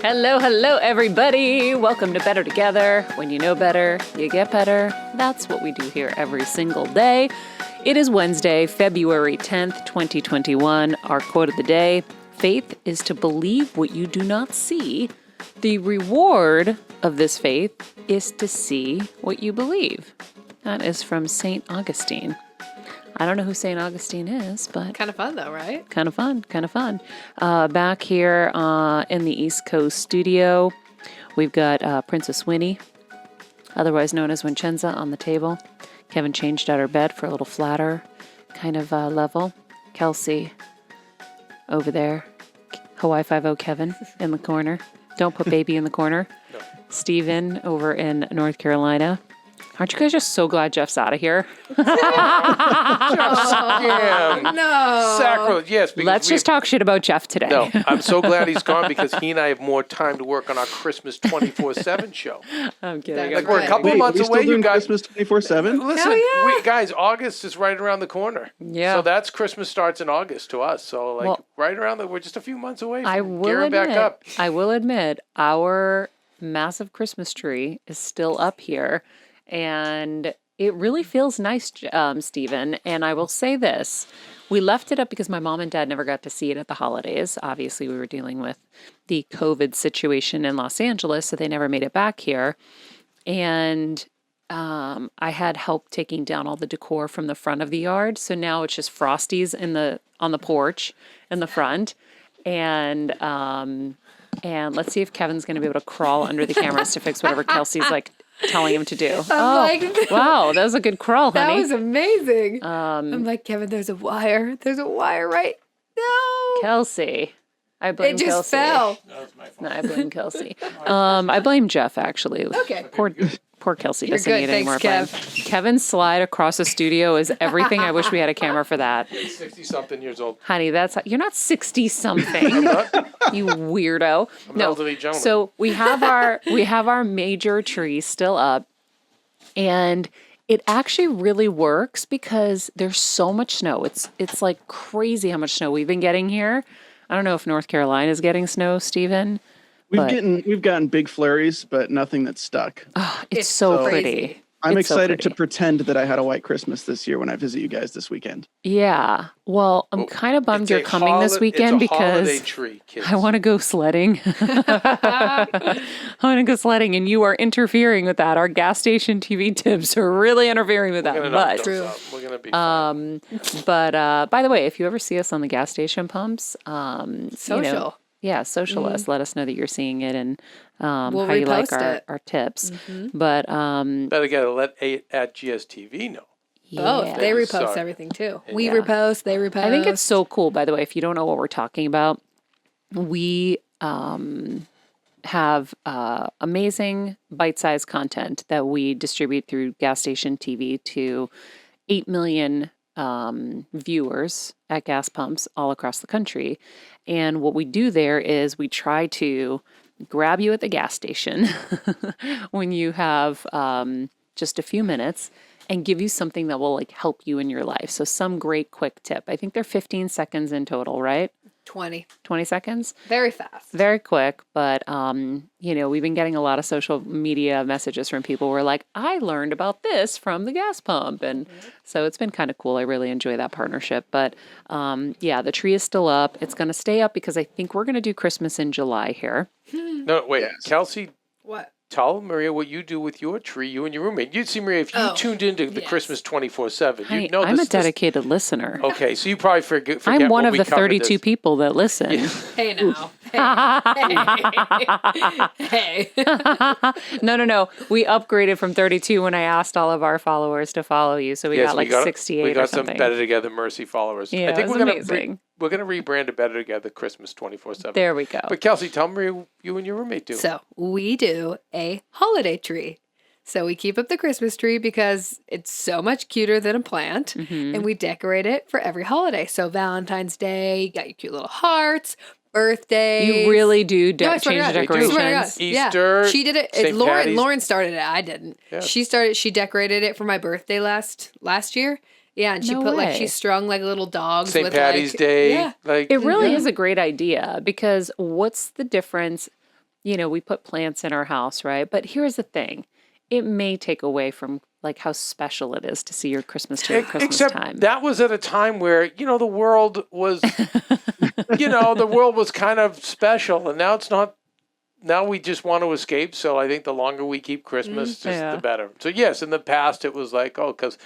Hello, hello, everybody. Welcome to Better Together. When you know better, you get better. That's what we do here every single day. It is Wednesday, February 10th, 2021. Our quote of the day, faith is to believe what you do not see. The reward of this faith is to see what you believe. That is from St. Augustine. I don't know who St. Augustine is, but... Kind of fun, though, right? Kind of fun. Back here in the East Coast studio, we've got Princess Winnie, otherwise known as Vincenza, on the table. Kevin changed out her bed for a little flatter kind of level. Kelsey over there. Hawaii 5-0 Kevin in the corner. Don't put baby in the corner. No. Steven over in North Carolina. Aren't you guys just so glad Jeff's out of here? No. Sacrilege, yes. Let's just talk shit about Jeff today. No, I'm so glad he's gone because he and I have more time to work on our Christmas 24/7 show. I'm kidding. Like we're a couple of months away, you guys. Christmas 24/7? Listen, yeah. guys, August is right around the corner. Yeah. So that's Christmas starts in August to us. So right around we're just a few months away from gearing back up. I will admit, our massive Christmas tree is still up here. And it really feels nice, Stephen. And I will say this. We left it up because my mom and dad never got to see it at the holidays. Obviously, we were dealing with the COVID situation in Los Angeles, so they never made it back here. And I had help taking down all the decor from the front of the yard. So now it's just Frosties on the porch in the front. And let's see if Kevin's going to be able to crawl under the cameras to fix whatever Kelsey's telling him to do. Wow, that was a good crawl, honey. That was amazing. I'm like, Kevin, there's a wire. There's a wire, right? No. Kelsey. I blame Kelsey. It just fell. That was my fault. No, I blame Kelsey. I blame Jeff, actually. Okay. Poor Kelsey You're doesn't good. need any more Thanks, blame. Kevin's slide across the studio is everything. I wish we had a camera for that. 60-something years old. Honey, you're not 60-something. I'm not. You weirdo. I'm an elderly gentleman. So we have our major tree still up, and it actually really works because there's so much snow. It's like crazy how much snow we've been getting here. I don't know if North Carolina is getting snow, Stephen. We've gotten big flurries, but nothing that's stuck. Oh, it's so pretty. I'm It's so excited to pretty. pretend that I had a white Christmas this year when I visit you guys this weekend. Yeah. Well, I'm kind of bummed It's you're a coming this weekend it's a holiday because tree, kids. I want to go sledding. I want to go sledding, and you are interfering with that. Our gas station TV tips are really interfering with that. We're But gonna be fine. by the way, if you ever see us on the gas station pumps, Social. Social us. Let us know that you're seeing it and We'll how you like repost our tips. But Better get to let 8 at GSTV know. Both. They repost Sorry. everything, too. We repost. They repost. I think it's so cool, by the way, if you don't know what we're talking about, we have amazing bite-sized content that we distribute through gas station TV to 8 million viewers at gas pumps all across the country. And what we do there is we try to grab you at the gas station when you have just a few minutes and give you something that will help you in your life. So some great quick tip. I think they're 15 seconds in total, right? 20. 20 seconds? Very fast. Very quick, but we've been getting a lot of social media messages from people who are like, I learned about this from the gas pump. And so it's been kind of cool. I really enjoy that partnership. But the tree is still up. It's going to stay up because I think we're going to do Christmas in July here. No, wait. Yes. Kelsey, What? tell Maria what you do with your tree, you and your roommate. You'd see, Maria, if you tuned into the Christmas 24/7, Honey, you'd know I'm this. a dedicated listener. Okay, so you probably forget I'm one what of we the covered 32 this. people that listen. Hey, now. Hey. No. We upgraded from 32 when I asked all of our followers to follow you. So we got 68 We got or some something. Better Together Mercy followers. Yeah, I think it was amazing. we're gonna rebrand it Better Together Christmas 24/7. There we go. But Kelsey, tell Maria you and your roommate do. So we do a holiday tree. So we keep up the Christmas tree because it's so much cuter than a plant. And we decorate it for every holiday. So Valentine's Day, you got your cute little hearts. Birthdays. You really do No, I swear change to the God. I swear to God. decorations. Easter, Yeah. She did it. St. Patty's. Lauren started it. I didn't. Yeah. She decorated it for my birthday last year. Yeah, and she No put way. she strung little dogs St. with Patty's Day. Yeah. It really is a great idea because what's the difference? we put plants in our house, right? But here's the thing. It may take away from like how special it is to see your Christmas tree at Christmas Except time. that was at a time where, the world was, the world was kind of special, and now it's not. Now we just want to escape. So I think the longer we keep Christmas, the better. So yes, in the past it was like, because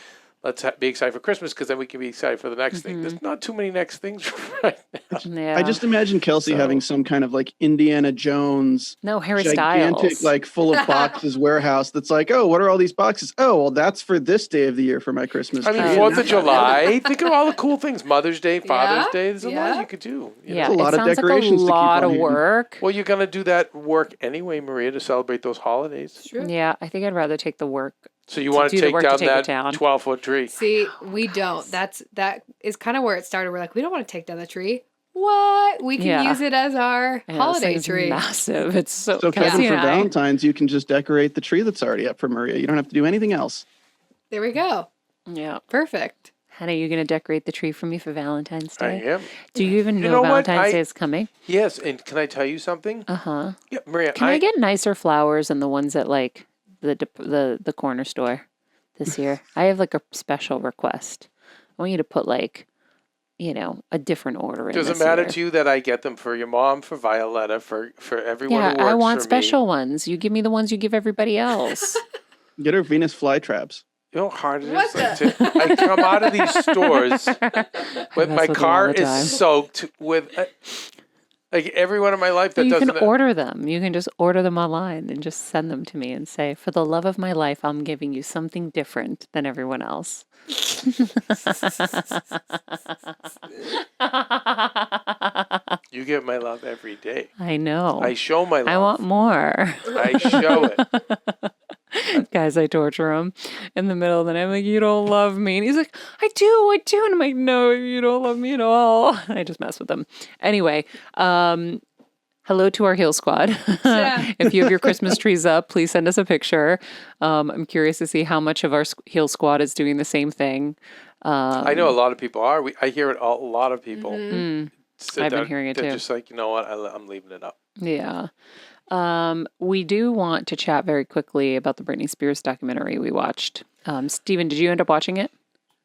let's be excited for Christmas because then we can be excited for the next thing. There's not too many next things right now. Yeah. I just imagine Kelsey having some kind of like Indiana Jones, Harry gigantic, Styles, like full of boxes warehouse that's like, oh, what are all these boxes? Oh, well, that's for this day of the year for my Christmas tree. 4th of July. Think of all the cool things. Mother's Day, Father's Day. There's a lot you could do. Yeah, a lot it of sounds decorations like a lot to of keep on work. Well, you're gonna do that work anyway, Maria, to celebrate those holidays. True. Yeah, I think I'd rather take the work. So you want to take down that down. 12-foot tree? See, we don't. That is kind of where it started. We're like, we don't want to take down the tree. What? We can use it as our holiday tree. Massive. It's so Kevin, for Valentine's, you can just decorate the tree that's already up for Maria. You don't have to do anything else. There we go. Yeah. Perfect. Hannah, you going to decorate the tree for me for Valentine's Day? I am. Do you even know Valentine's Day is coming? Yes, and can I tell you something? Uh-huh. Yeah, Maria. Can I get nicer flowers than the ones at like the corner store this year? I have like a special request. I want you to put like, a different order in. Does it matter to you that I get them for your mom, for Violetta, for everyone who works I want for special me? ones. You give me the ones you give everybody else. Get her Venus flytraps. You know how hard it is? I come out of these stores with my car is soaked with like everyone in my life that doesn't. You can order them. You can just order them online and just send them to me and say, for the love of my life, I'm giving you something different than everyone else. You get my love every day. I know. I show my love. I want more. I show it. Guys, I torture him in the middle of the night. I'm like, you don't love me. And he's like, I do. And I'm like, no, you don't love me at all. I just mess with him. Anyway, hello to our Heal Squad. If you have your Christmas trees up, please send us a picture. I'm curious to see how much of our Heal Squad is doing the same thing. I know a lot of people are. I hear it. A lot of people. I've been hearing it too. They're just like, you know what? I'm leaving it up. Yeah. We do want to chat very quickly about the Britney Spears documentary we watched. Steven, did you end up watching it?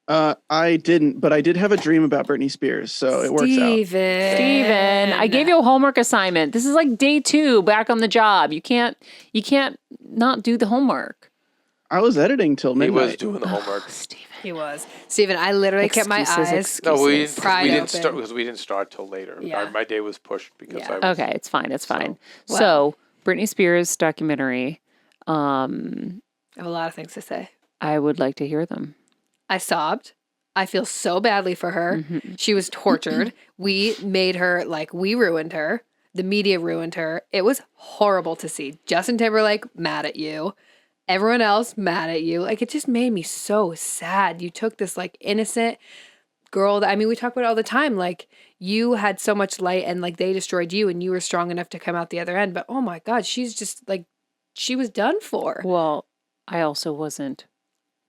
I didn't, but I did have a dream about Britney Spears, so it works out. Steven, I gave you a homework assignment. This is like day 2 back on the job. You can't not do the homework. I was editing till midnight. He was doing the homework. Steven. He was. Steven, I literally kept my eyes. No, we didn't open. start because we didn't start till later. Yeah. My day was pushed because I was. Okay, it's fine. It's fine. So Britney Spears documentary. I have a lot of things to say. I would like to hear them. I sobbed. I feel so badly for her. She was tortured. We made her, we ruined her. The media ruined her. It was horrible to see. Justin Timberlake mad at you. Everyone else mad at you. It just made me so sad. You took this innocent girl that, we talk about it all the time. You had so much light and they destroyed you and you were strong enough to come out the other end. But oh my God, she's just she was done for. Well, I also wasn't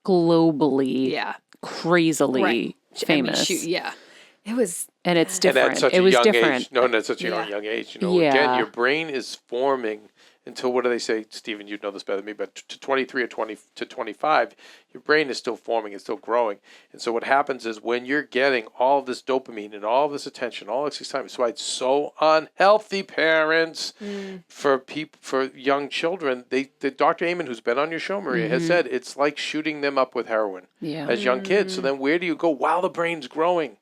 globally crazily famous. It was. And it's different. And at such it a was young different. age. No, at such a young age. Again, your brain is forming until, what do they say, Stephen, you'd know this better than me, but to 23 or 20 to 25, your brain is still forming, it's still growing. And so what happens is when you're getting all this dopamine and all this attention, all this excitement, so it's so unhealthy, parents, for young children. The Dr. Amen, who's been on your show, Maria, has said it's like shooting them up with heroin as young kids. So then where do you go while the brain's growing?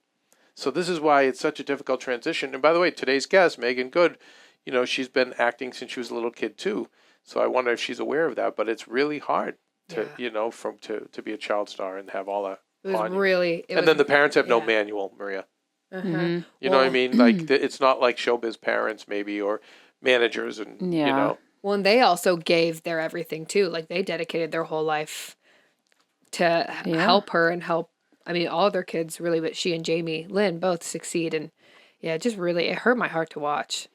So this is why it's such a difficult transition. And by the way, today's guest, Meagan Good, she's been acting since she was a little kid too. So I wonder if she's aware of that. But it's really hard to, to be a child star and have all that. It was really. And then the parents have no manual, Maria. You know what I mean? It's not like showbiz parents maybe or managers and, Well, and they also gave their everything too. They dedicated their whole life to help her and help. All their kids really, but she and Jamie Lynn both succeed. And it just really, it hurt my heart to watch.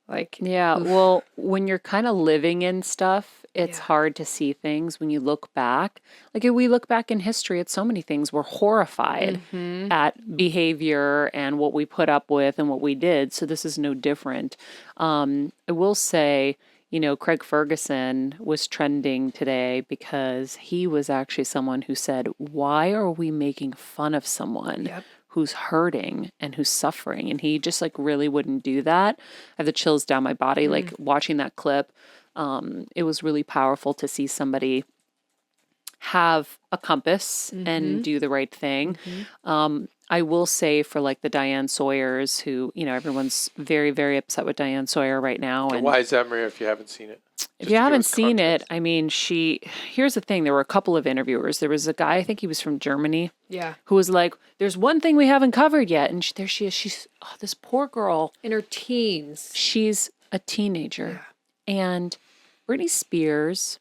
Like, Yeah, oof. well, when you're kind of living in stuff, it's Yeah. hard to see things when you look back. Like if we look back in history at so many things, we're horrified at behavior and what we put up with and what we did. So this is no different. I will say, Craig Ferguson was trending today because he was actually someone who said, "Why are we making fun of someone?" Yep. who's hurting and who's suffering. And he just like really wouldn't do that. I have the chills down my body, like watching that clip. It was really powerful to see somebody have a compass and do the right thing. I will say for like the Diane Sawyers who, everyone's very, very upset with Diane Sawyer right now. And And why is that, Maria, if you haven't seen it? if you haven't seen it, I mean, here's the thing. There were a couple of interviewers. There was a guy, I think he was from Germany, Yeah. who was like, "There's one thing we haven't covered yet." And there she is. She's, this poor girl. In her teens. She's a teenager. And Britney Spears,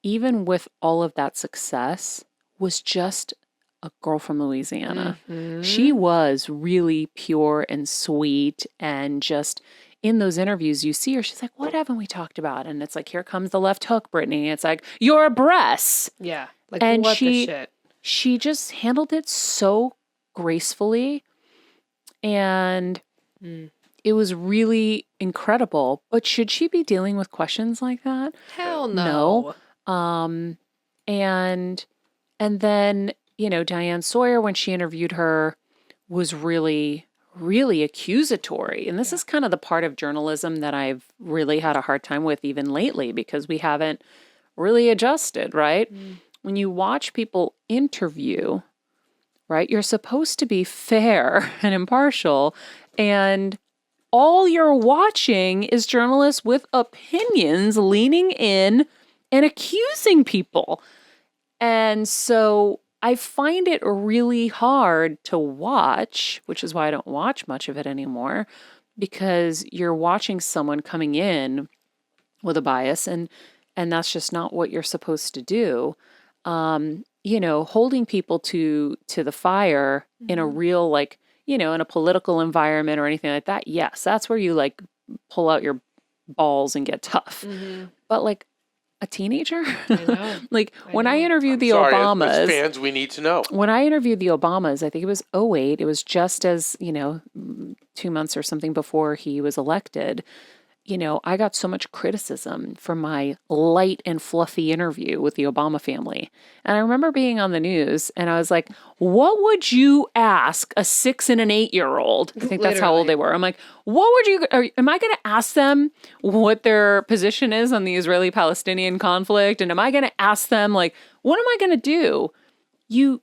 even with all of that success, was just a girl from Louisiana. She was really pure and sweet, and just in those interviews you see her, she's like, "What haven't we talked about?" And it's like, "Here comes the left hook, Britney." It's like, "You're a breast." Yeah. Like, And what the shit? she just handled it so gracefully, and it was really incredible. But should she be dealing with questions like that? Hell No. no. And then, Diane Sawyer, when she interviewed her, was really, really accusatory. And this is kind of the part of journalism that I've really had a hard time with even lately, because we haven't really adjusted, right? When you watch people interview, right, you're supposed to be fair and impartial, and all you're watching is journalists with opinions leaning in and accusing people. And so I find it really hard to watch, which is why I don't watch much of it anymore, because you're watching someone coming in with a bias, and that's just not what you're supposed to do. Holding people to the fire in a real, like, in a political environment or anything like that. Yes, that's where you like pull out your balls and get tough. But like a teenager, I know. like when I interviewed the Sorry, Obamas, as fans, we need to know. when I interviewed the Obamas, I think it was 2008. It was just as, 2 months or something before he was elected. I got so much criticism for my light and fluffy interview with the Obama family. And I remember being on the news and I was like, "What would you ask a 6 and an 8-year-old?" I think that's how old they were. I'm like, "What would you, am I going to ask them what their position is on the Israeli-Palestinian conflict? And am I going to ask them, like, what am I going to do?" You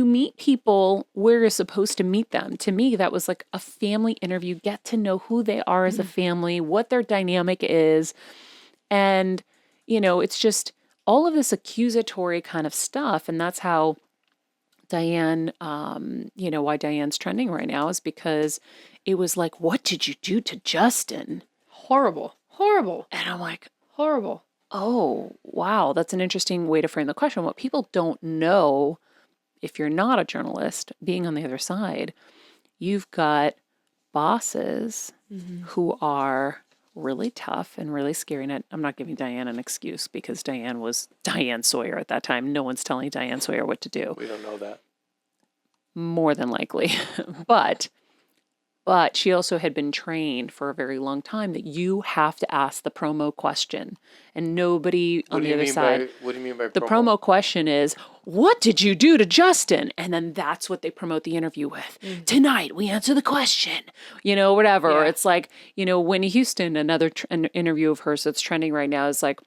meet people where you're supposed to meet them. To me, that was like a family interview. Get to know who they are as a family, what their dynamic is. And, it's just all of this accusatory kind of stuff. And that's how Diane, why Diane's trending right now is because it was like, "What did you do to Justin?" Horrible. Horrible. And I'm like, Horrible. "Oh, wow, that's an interesting way to frame the question." What people don't know, if you're not a journalist, being on the other side, you've got bosses who are really tough and really scary. And I'm not giving Diane an excuse, because Diane was Diane Sawyer at that time. No one's telling Diane Sawyer what to do. We don't know that. More than likely. But she also had been trained for a very long time that you have to ask the promo question. And nobody on the other side. What do you mean by The promo question is, "What did you do to Justin?" And then that's what they promote the interview with. "Tonight, we answer the question," whatever. Or it's like, Whitney Houston, another an interview of hers that's trending right now, is like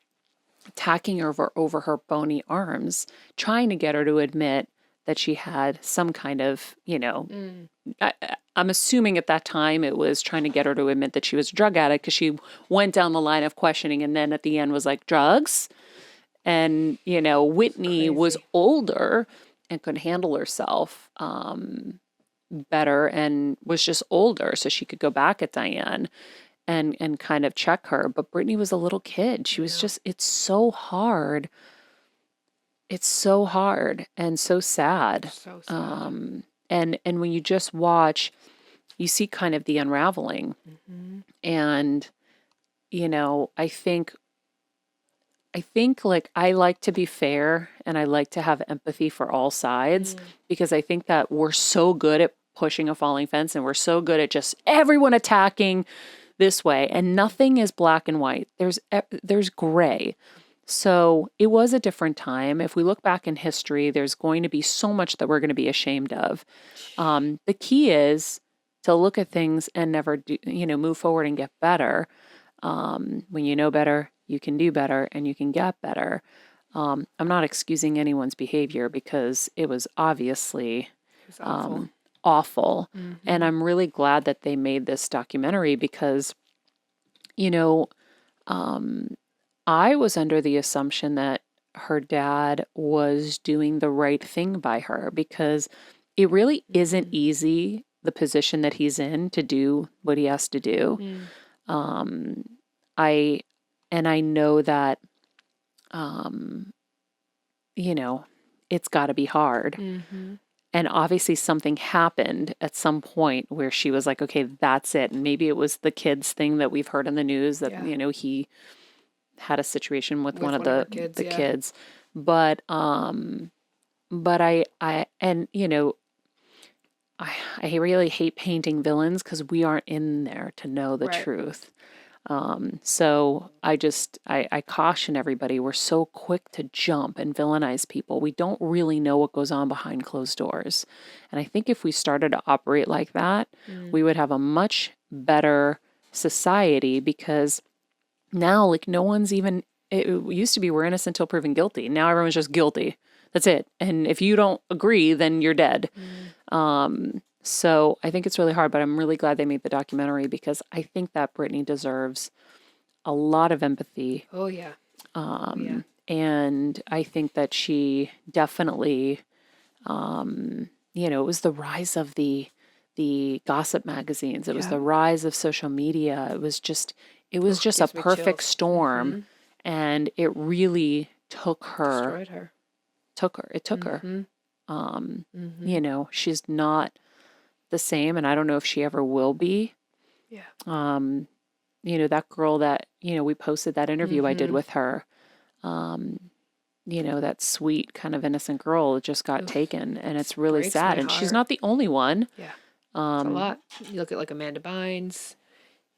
attacking her over her bony arms, trying to get her to admit that she had some kind of, I'm assuming at that time it was trying to get her to admit that she was a drug addict, because she went down the line of questioning and then at the end was like, "Drugs?" And, Whitney was older and could handle herself better and was just older, so she could go back at Diane and kind of check her. But Britney was a little kid. She was just, it's so hard. It's so hard and so sad. So sad. And when you just watch, you see kind of the unraveling. And, I think like I like to be fair and I like to have empathy for all sides because I think that we're so good at pushing a falling fence and we're so good at just everyone attacking this way and nothing is black and white. There's gray. So it was a different time. If we look back in history, there's going to be so much that we're going to be ashamed of. The key is to look at things and never move forward and get better. When you know better, you can do better and you can get better. I'm not excusing anyone's behavior because it was obviously awful. Awful. And I'm really glad that they made this documentary because, I was under the assumption that her dad was doing the right thing by her because it really isn't easy, the position that he's in, to do what he has to do. I know that, it's got to be hard. And obviously something happened at some point where she was like, okay, that's it. And maybe it was the kids thing that we've heard in the news that, he had a situation with one of the kids. But I really hate painting villains because we aren't in there to know the truth. So I caution everybody, we're so quick to jump and villainize people. We don't really know what goes on behind closed doors. And I think if we started to operate like that, we would have a much better society because now, like, no one's even, it used to be we're innocent until proven guilty. Now everyone's just guilty. That's it. And if you don't agree, then you're dead. So I think it's really hard, but I'm really glad they made the documentary because I think that Britney deserves a lot of empathy. Oh, yeah. And I think that she definitely, it was the rise of the gossip magazines. It was the rise of social media. It was just a perfect storm. And it really took her. Destroyed her. It took her. She's not the same, and I don't know if she ever will be. Yeah. That girl that, we posted that interview I did with her, that sweet kind of innocent girl just got taken, and it's really Breaks sad. my And she's heart. not the only one. Yeah. It's a lot. You look at like Amanda Bynes.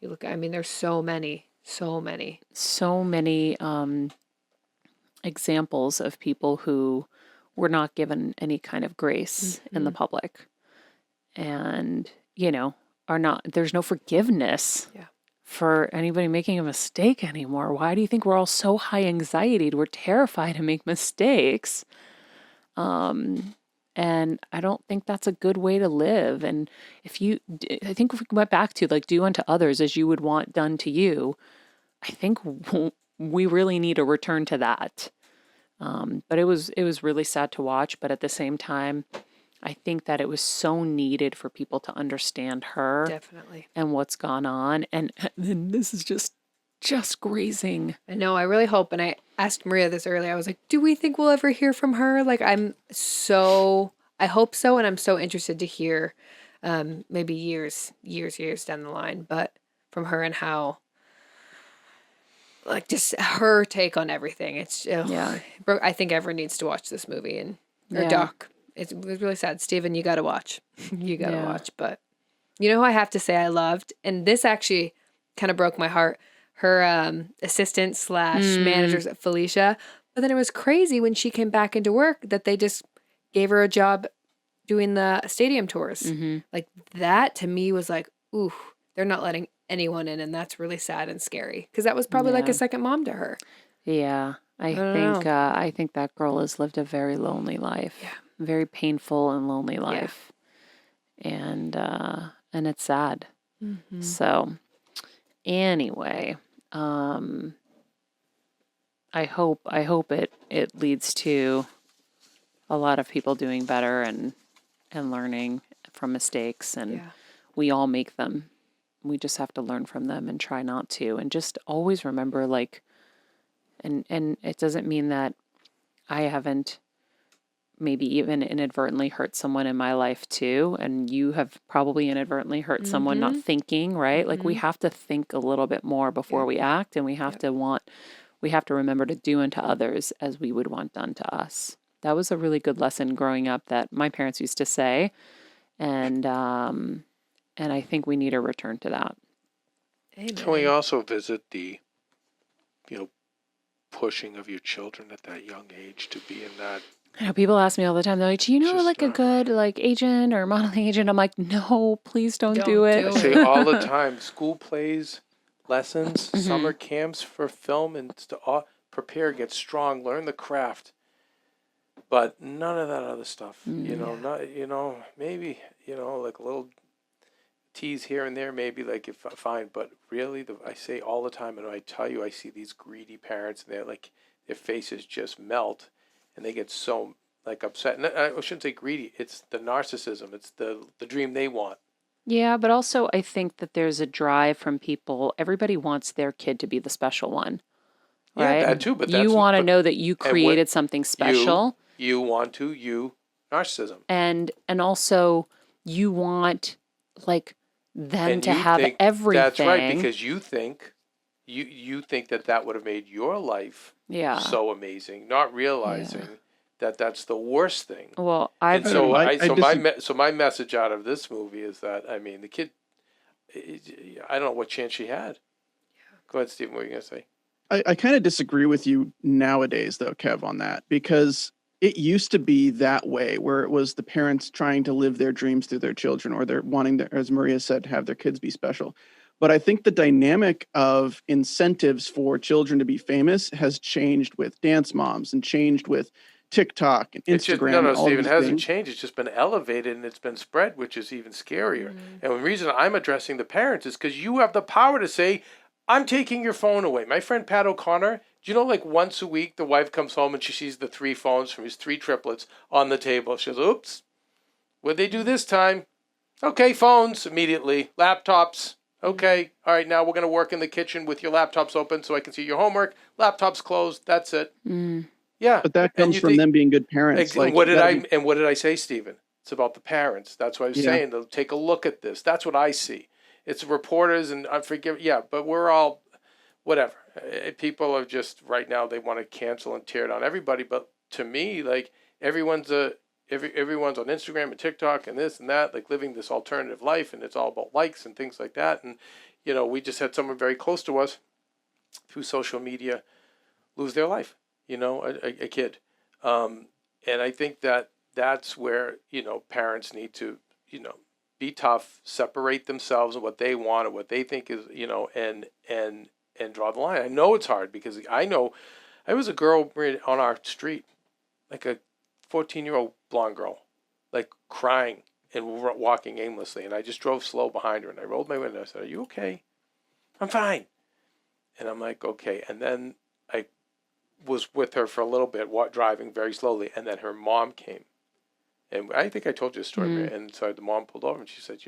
There's so many examples of people who were not given any kind of grace in the public. And, there's no forgiveness for anybody making a mistake anymore. Why do you think we're all so high anxiety? We're terrified to make mistakes. And I don't think that's a good way to live. And I think if we went back to like, do unto others as you would want done to you, I think we really need a return to that. But it was really sad to watch. But at the same time, I think that it was so needed for people to understand her. Definitely. And what's gone on. And this is just grazing. I know. I really hope. And I asked Maria this earlier. I was like, do we think we'll ever hear from her? Like, I hope so. And I'm so interested to hear, maybe years down the line, but from her and how, like, just her take on everything. It's, I think everyone needs to watch this movie or doc. It was really sad. Steven, you got to watch. You got to watch. But you know who I have to say I loved? And this actually kind of broke my heart. Her assistant / manager, Felicia. But then it was crazy when she came back into work that they just gave her a job doing the stadium tours. Like, that to me was like, ooh, they're not letting anyone in. And that's really sad and scary. Because that was probably like a second mom to her. Yeah. I think that girl has lived a very lonely life. Yeah. Very painful and lonely life. And it's sad. So anyway, I hope it leads to a lot of people doing better and learning from mistakes, and we all make them. We just have to learn from them and try not to, and just always remember, like, and it doesn't mean that I haven't maybe even inadvertently hurt someone in my life too. And you have probably inadvertently hurt someone not thinking, right? Like we have to think a little bit more before we act, and we have to remember to do unto others as we would want done to us. That was a really good lesson growing up that my parents used to say. And I think we need a return to that. Amen. Can we also visit the, pushing of your children at that young age to be in that? I know people ask me all the time, they're like, do you know Just like a good like agent or modeling agent? I'm like, no, please don't do it. I say all the time, school plays, lessons, summer camps for film, and to prepare, get strong, learn the craft. But none of that other stuff, maybe, like a little tease here and there, maybe like if fine, but really, I say all the time, and I tell you, I see these greedy parents, and they're like, their faces just melt, and they get so like upset. And I shouldn't say greedy; it's the narcissism. It's the dream they want. Yeah, but also I think that there's a drive from people. Everybody wants their kid to be the special one, right? Yeah, that too. But you want to know that you created something special. You want to narcissism, and also you want like them to have think everything. That's right, because you think that would have made your life so amazing, not realizing that that's the worst thing. Well, my message out of this movie is that the kid, I don't know what chance she had. Go ahead, Stephen. What were you gonna say? I kind of disagree with you nowadays, though, Kev, on that, because it used to be that way, where it was the parents trying to live their dreams through their children, or they're wanting to, as Maria said, have their kids be special. But I think the dynamic of incentives for children to be famous has changed with dance moms and changed with TikTok and Instagram. Steve, it hasn't changed. It's just been elevated and it's been spread, which is even scarier. And the reason I'm addressing the parents is because you have the power to say, I'm taking your phone away. My friend Pat O'Connor, do you know, like once a week, the wife comes home and she sees the 3 phones from his 3 triplets on the table. She goes, oops, what'd they do this time? Okay, phones immediately. Laptops. Okay, all right, now we're going to work in the kitchen with your laptops open so I can see your homework. Laptops closed. That's it. Yeah. But that comes from them being good parents. What did I say, Stephen? It's about the parents. That's what I was saying. They'll take a look at this. That's what I see. It's reporters and but we're all, whatever. People are just, right now, they want to cancel and tear down everybody. But to me, like, everyone's on Instagram and TikTok and this and that, like living this alternative life, and it's all about likes and things like that. And, we just had someone very close to us through social media lose their life, a kid. And I think that's where, parents need to, be tough, separate themselves and what they want or what they think is, and draw the line. I know it's hard because I was a girl on our street, like a 14-year-old blonde girl, like crying and walking aimlessly. And I just drove slow behind her and I rolled my window. I said, are you okay? I'm fine. And I'm like, okay. And then I was with her for a little bit, driving very slowly. And then her mom came. And I think I told you a story. And so the mom pulled over and she said,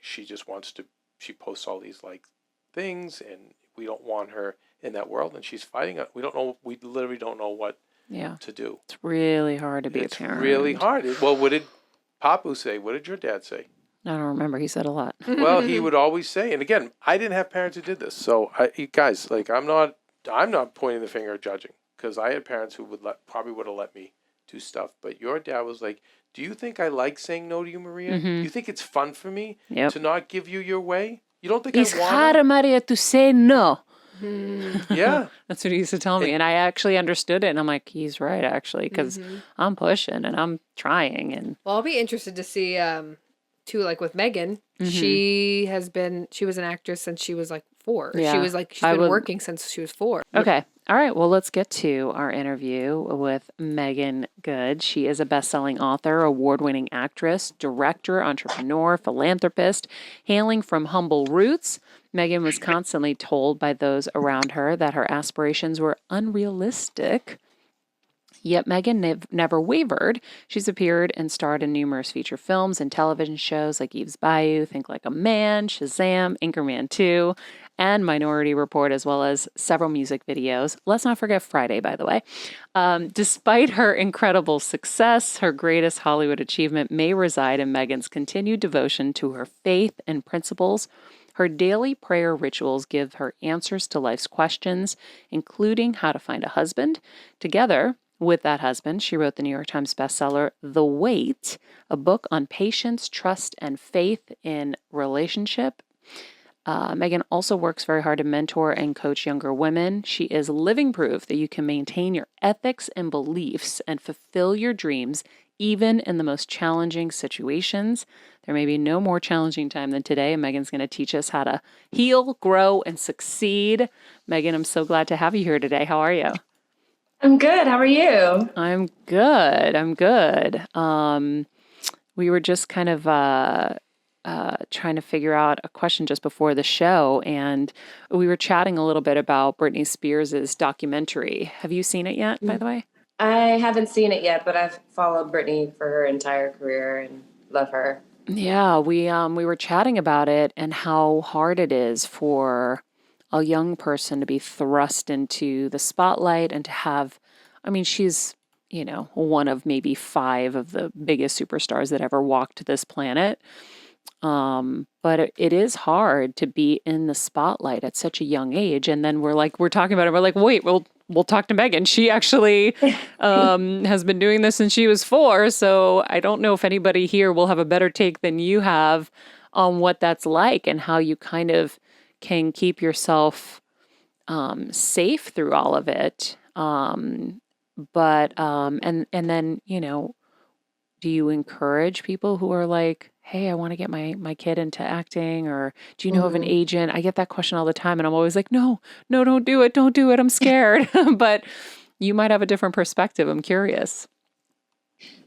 she just wants to, she posts all these like things and we don't want her in that world. And she's fighting it. We literally don't know what to do. It's really hard to be a parent. It's really hard. Well, what did Papu say? What did your dad say? I don't remember. He said a lot. Well, he would always say, and again, I didn't have parents who did this. So guys, like, I'm not pointing the finger at judging, because I had parents who probably would have let me do stuff. But your dad was like, do you think I like saying no to you, Maria? Do you think it's fun for me to not give you your way? You don't think it's I want hard, Maria, to say no. Yeah. That's what he used to tell me. And I actually understood it. And I'm like, he's right, actually, because I'm pushing and I'm trying. And well, I'll be interested to see, too, like with Meagan, she was an actress since she was like 4. Yeah. She's been working since she was 4. Okay. All right. Well, let's get to our interview with Meagan Good. She is a best-selling author, award-winning actress, director, entrepreneur, philanthropist. Hailing from humble roots, Meagan was constantly told by those around her that her aspirations were unrealistic. Yet Meagan never wavered. She's appeared and starred in numerous feature films and television shows like Eve's Bayou, Think Like a Man, Shazam, Anchorman 2. and Minority Report, as well as several music videos. Let's not forget Friday, by the way. Despite her incredible success, her greatest Hollywood achievement may reside in Meagan's continued devotion to her faith and principles. Her daily prayer rituals give her answers to life's questions, including how to find a husband. Together with that husband, she wrote the New York Times bestseller, The Wait, a book on patience, trust, and faith in relationship. Meagan also works very hard to mentor and coach younger women. She is living proof that you can maintain your ethics and beliefs and fulfill your dreams even in the most challenging situations. There may be no more challenging time than today, and Meagan's going to teach us how to heal, grow, and succeed. Meagan, I'm so glad to have you here today. How are you? I'm good. How are you? I'm good. We were just kind of trying to figure out a question just before the show, and we were chatting a little bit about Britney Spears' documentary. Have you seen it yet, by the way? I haven't seen it yet, but I've followed Britney for her entire career and love her. Yeah, we were chatting about it and how hard it is for a young person to be thrust into the spotlight and to have, I mean, she's, one of maybe 5 of the biggest superstars that ever walked this planet. But it is hard to be in the spotlight at such a young age. And then we're talking about it. We're like, wait, we'll talk to Meagan. She actually has been doing this since she was 4. So I don't know if anybody here will have a better take than you have on what that's like and how you kind of can keep yourself safe through all of it. And then, do you encourage people who are like, hey, I want to get my kid into acting, or do you know of an agent? I get that question all the time, and I'm always like, no, don't do it. I'm scared. But you might have a different perspective. I'm curious.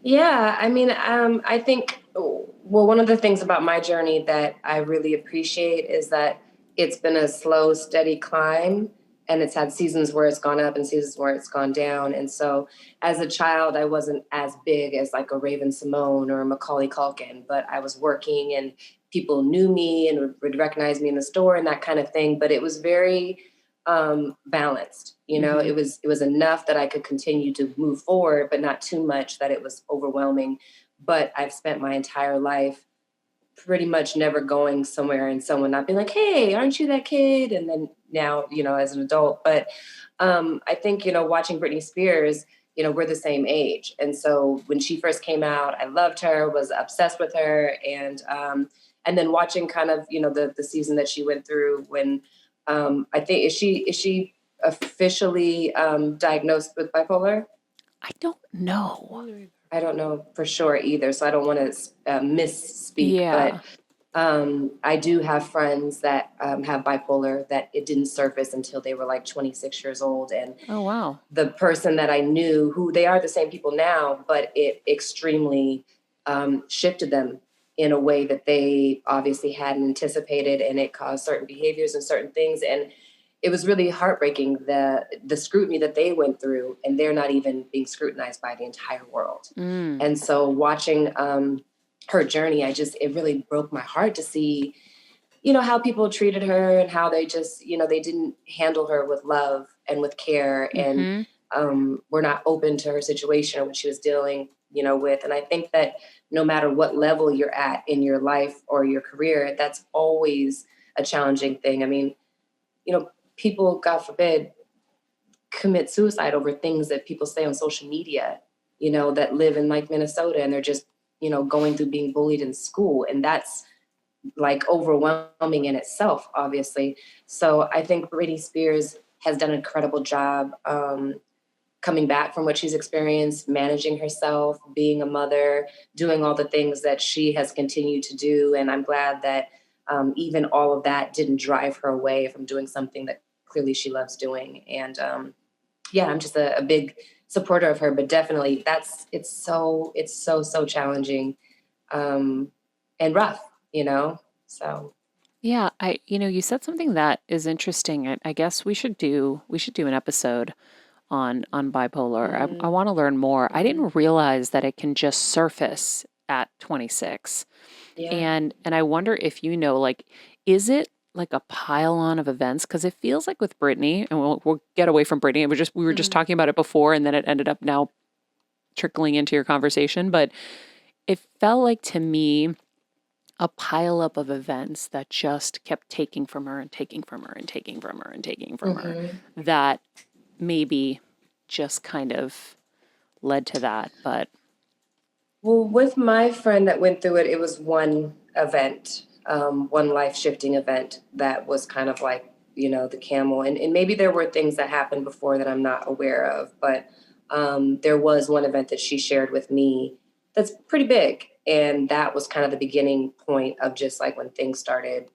Yeah, I mean, I think, one of the things about my journey that I really appreciate is that it's been a slow, steady climb, and it's had seasons where it's gone up and seasons where it's gone down. And so as a child, I wasn't as big as like a Raven Simone or a Macaulay Culkin, but I was working and people knew me and would recognize me in the store and that kind of thing. But it was very balanced. It was enough that I could continue to move forward, but not too much that it was overwhelming. But I've spent my entire life pretty much never going somewhere and someone not being like, hey, aren't you that kid? And then now, as an adult. But I think, watching Britney Spears, we're the same age. And so when she first came out, I loved her, was obsessed with her. And then watching kind of, the season that she went through when I think, is she officially diagnosed with bipolar? I don't know. I don't know for sure either, so I don't want to misspeak. Yeah. But I do have friends that have bipolar that it didn't surface until they were like 26 years old. And oh, wow. The person that I knew, who they are the same people now, but it extremely shifted them in a way that they obviously hadn't anticipated, and it caused certain behaviors and certain things. And it was really heartbreaking, the scrutiny that they went through, and they're not even being scrutinized by the entire world. And so watching her journey, it really broke my heart to see, how people treated her and how they just, they didn't handle her with love and with care, and were not open to her situation or what she was dealing, with. And I think that no matter what level you're at in your life or your career, that's always a challenging thing. I mean, people, God forbid, commit suicide over things that people say on social media, that live in like Minnesota, and they're just, going through being bullied in school. And that's like overwhelming in itself, obviously. So I think Britney Spears has done an incredible job coming back from what she's experienced, managing herself, being a mother, doing all the things that she has continued to do. And I'm glad that even all of that didn't drive her away from doing something that clearly she loves doing. And I'm just a big supporter of her, but definitely it's so challenging and rough, so. Yeah, you said something that is interesting. I guess we should do an episode on bipolar. I want to learn more. I didn't realize that it can just surface at 26. Yeah. And I wonder if like, is it like a pile on of events? Because it feels like with Brittany, and we'll get away from Brittany. We were just talking about it before, and then it ended up now trickling into your conversation. But it felt like to me a pile up of events that just kept taking from her and taking from her and taking from her and taking from her. That maybe just kind of led to that, but Well, with my friend that went through it, it was one event, one life shifting event that was kind of like, the camel. And maybe there were things that happened before that I'm not aware of, but there was one event that she shared with me that's pretty big. And that was kind of the beginning point of just like when things started,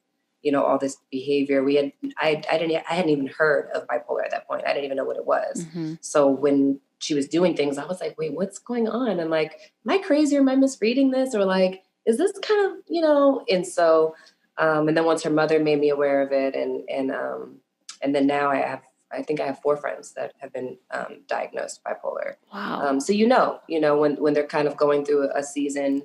all this behavior. I hadn't even heard of bipolar at that point. I didn't even know what it was. So when she was doing things, I was like, wait, what's going on? And like, am I crazy or am I misreading this? Or like, is this kind of, and so, and then once her mother made me aware of it and then now I think I have 4 friends that have been diagnosed bipolar. wow. So, when they're kind of going through a season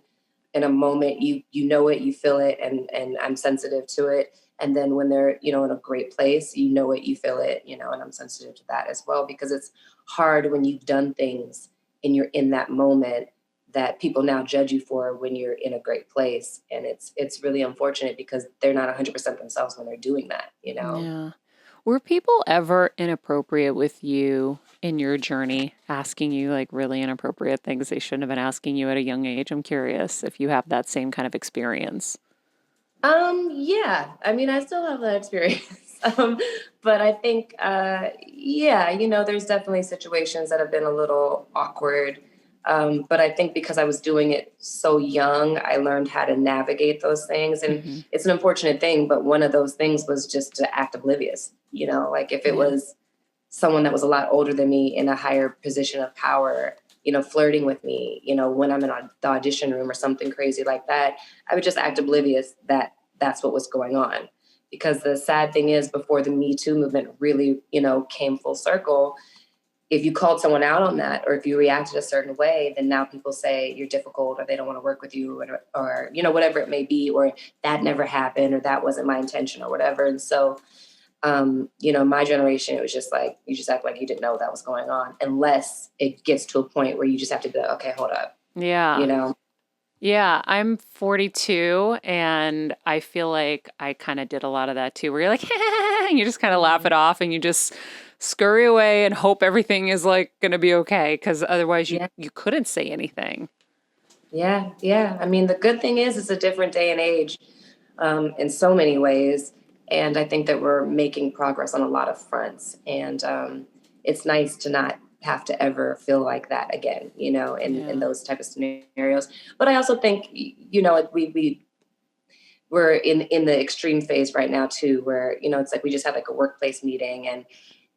in a moment, you know it, you feel it, and I'm sensitive to it. And then when they're, in a great place, you know it, you feel it, and I'm sensitive to that as well, because it's hard when you've done things and you're in that moment that people now judge you for when you're in a great place. And it's really unfortunate because they're not 100% themselves when they're doing that, Yeah. Were people ever inappropriate with you in your journey, asking you like really inappropriate things they shouldn't have been asking you at a young age? I'm curious if you have that same kind of experience. Yeah, I mean, I still have that experience. But I think, yeah, there's definitely situations that have been a little awkward. But I think because I was doing it so young, I learned how to navigate those things. And it's an unfortunate thing, but one of those things was just to act oblivious, like if it was someone that was a lot older than me in a higher position of power, flirting with me, when I'm in the audition room or something crazy like that, I would just act oblivious that that's what was going on. Because the sad thing is, before the Me Too movement really, came full circle, if you called someone out on that, or if you reacted a certain way, then now people say you're difficult, or they don't want to work with you, or whatever it may be, or that never happened, or that wasn't my intention, or whatever. And so, my generation, it was just like, you just act like you didn't know that was going on, unless it gets to a point where you just have to be like, okay, hold up. Yeah. Yeah, I'm 42 and I feel like I kind of did a lot of that too, where you're like, and you just kind of laugh it off and you just scurry away and hope everything is like going to be okay, because otherwise you couldn't say anything. Yeah. I mean, the good thing is it's a different day and age in so many ways. And I think that we're making progress on a lot of fronts. And it's nice to not have to ever feel like that again, in those type of scenarios. But I also think, we're in the extreme phase right now too, where, it's like we just had like a workplace meeting, and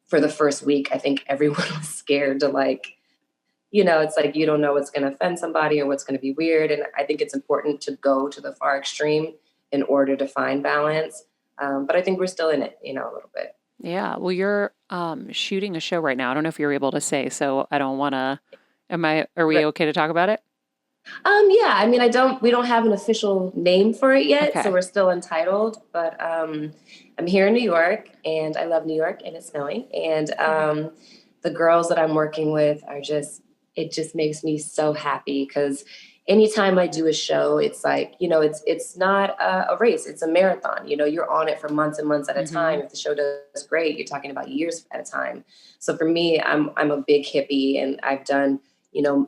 for the first week, I think everyone was scared to like, it's like you don't know what's going to offend somebody or what's going to be weird. And I think it's important to go to the far extreme in order to find balance. But I think we're still in it, a little bit. Yeah. Well, you're shooting a show right now. I don't know if you're able to say, so I don't want to, are we okay to talk about it? Yeah, I mean, we don't have an official name for it yet, Okay. so we're still untitled, but I'm here in New York, and I love New York, and it's snowing. And the girls that I'm working with it just makes me so happy, because anytime I do a show, it's like, it's not a race, it's a marathon. You're on it for months and months at a time. If the show does great, you're talking about years at a time. So for me, I'm a big hippie, and I've done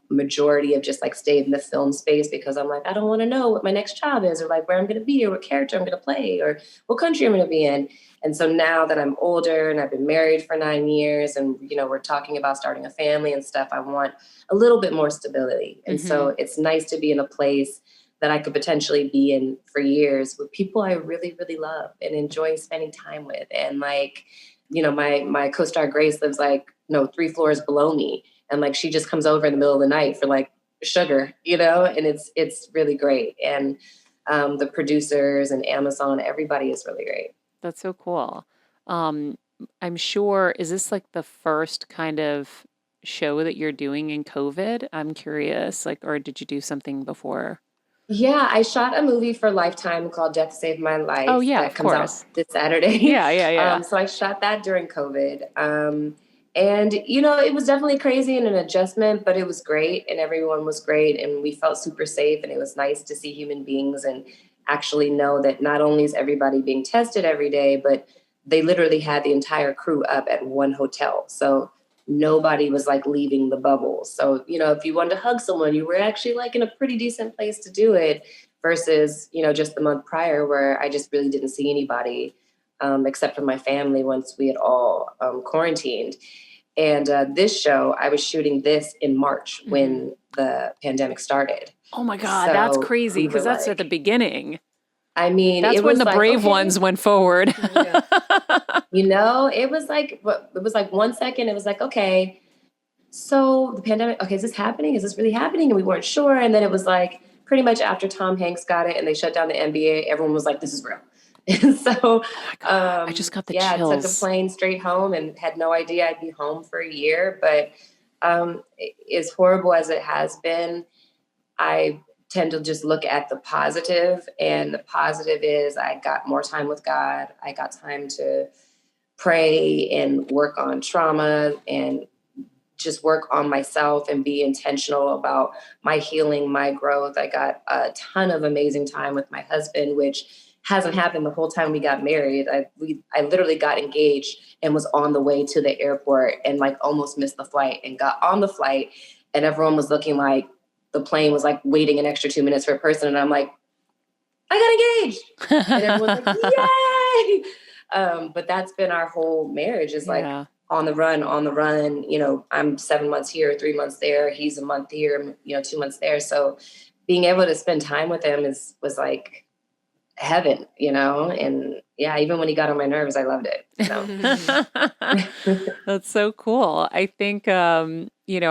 majority of just like stayed in the film space because I'm like, I don't want to know what my next job is, or like where I'm going to be, or what character I'm going to play, or what country I'm going to be in. And so now that I'm older and I've been married for 9 years, and, we're talking about starting a family and stuff, I want a little bit more stability. And so it's nice to be in a place that I could potentially be in for years with people I really, really love and enjoy spending time with. And like, my co-star Grace lives like, 3 floors below me. And like, she just comes over in the middle of the night for like sugar, and it's really great. And the producers and Amazon, everybody is really great. That's so cool. I'm sure, is this like the first kind of show that you're doing in COVID? I'm curious, like, or did you do something before? Yeah, I shot a movie for Lifetime called Death Saved My Oh, Life yeah, that of comes out course. this Saturday. Yeah, yeah, yeah. So I shot that during COVID. And, it was definitely crazy and an adjustment, but it was great and everyone was great and we felt super safe and it was nice to see human beings and actually know that not only is everybody being tested every day, but they literally had the entire crew up at one hotel. So nobody was like leaving the bubble. So, if you wanted to hug someone, you were actually like in a pretty decent place to do it versus, just the month prior where I just really didn't see anybody except for my family once we had all quarantined. And this show, I was shooting this in March when the pandemic started. Oh my God, that's So crazy we were because that's at the like, beginning. I mean, That's it when was the like, brave okay, ones went forward. Yeah. it was like 1 second. It was like, okay, so the pandemic, okay, is this happening? Is this really happening? And we weren't sure. And then it was like pretty much after Tom Hanks got it and they shut down the NBA, everyone was like, this is real. And so, Oh my God, I just got the I took a chills. plane straight home and had no idea I'd be home for a year. But as horrible as it has been, I tend to just look at the positive. And the positive is I got more time with God. I got time to pray and work on trauma and just work on myself and be intentional about my healing, my growth. I got a ton of amazing time with my husband, which hasn't happened the whole time we got married. I literally got engaged and was on the way to the airport and like almost missed the flight and got on the flight and everyone was looking like the plane was like waiting an extra 2 minutes for a person. And I'm like, I got engaged. And everyone's like, yay. But that's been our whole marriage is like, on the run. I'm 7 months here, 3 months there. He's a month here, 2 months there. So being able to spend time with him was like heaven, and yeah, even when he got on my nerves, I loved it. So. That's so cool. I think, I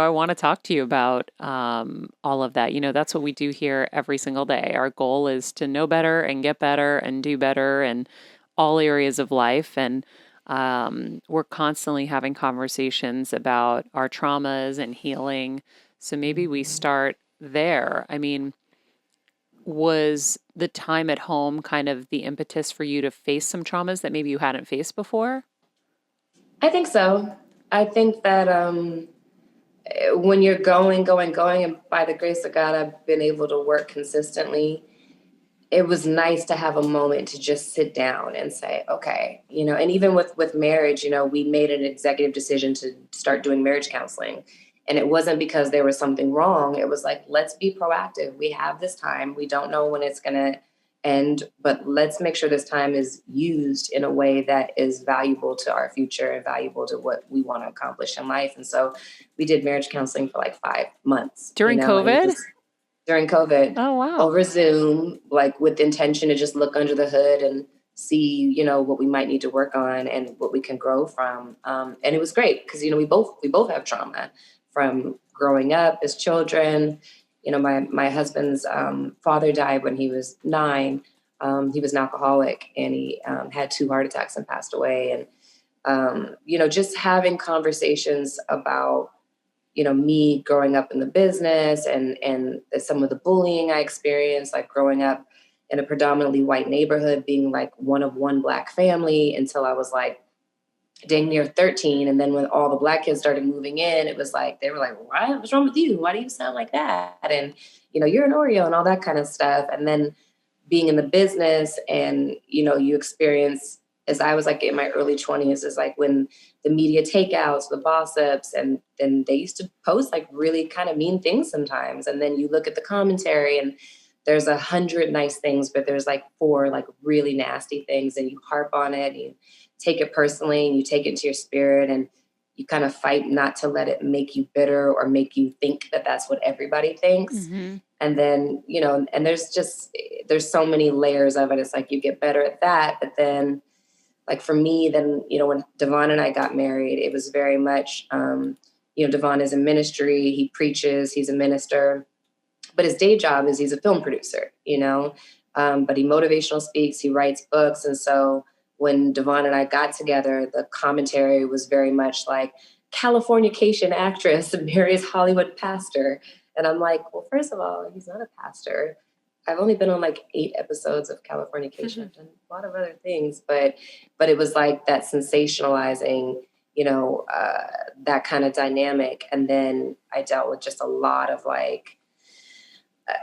want to talk to you about all of that. That's what we do here every single day. Our goal is to know better and get better and do better in all areas of life. And we're constantly having conversations about our traumas and healing. So maybe we start there. I mean, was the time at home kind of the impetus for you to face some traumas that maybe you hadn't faced before? I think so. I think that when you're going, and by the grace of God, I've been able to work consistently. It was nice to have a moment to just sit down and say, okay, and even with marriage, we made an executive decision to start doing marriage counseling. And it wasn't because there was something wrong. It was like, let's be proactive. We have this time. We don't know when it's going to end, but let's make sure this time is used in a way that is valuable to our future and valuable to what we want to accomplish in life. And so we did marriage counseling for like 5 months. During COVID? During COVID. Oh, wow. Over Zoom, like with the intention to just look under the hood and see, what we might need to work on and what we can grow from. And it was great because, we both have trauma from growing up as children. My husband's father died when he was 9. He was an alcoholic and he had 2 heart attacks and passed away. And, just having conversations about, me growing up in the business and some of the bullying I experienced, like growing up in a predominantly white neighborhood, being like one of one Black family until I was like dang near 13. And then when all the Black kids started moving in, it was like, they were like, what's wrong with you? Why do you sound like that? And, you're an Oreo and all that kind of stuff. And then being in the business and, you experience, as I was like in my early 20s, is like when the media takeouts, the boss ups, and then they used to post like really kind of mean things sometimes. And then you look at the commentary and there's 100 nice things, but there's like 4 like really nasty things and you harp on it. And you take it personally and you take it into your spirit and you kind of fight not to let it make you bitter or make you think that that's what everybody thinks. Mm-hmm. And then, and there's so many layers of it. It's like you get better at that. But then like for me, then, when Devon and I got married, it was very much, Devon is in ministry. He preaches, he's a minister, but his day job is he's a film producer, but he motivational speaks, he writes books. And so when Devon and I got together, the commentary was very much like Californication actress marries Hollywood pastor. And I'm like, well, first of all, he's not a pastor. I've only been on like 8 episodes of Californication. I've done a lot of other things, but it was like that sensationalizing, that kind of dynamic. And then I dealt with just a lot of like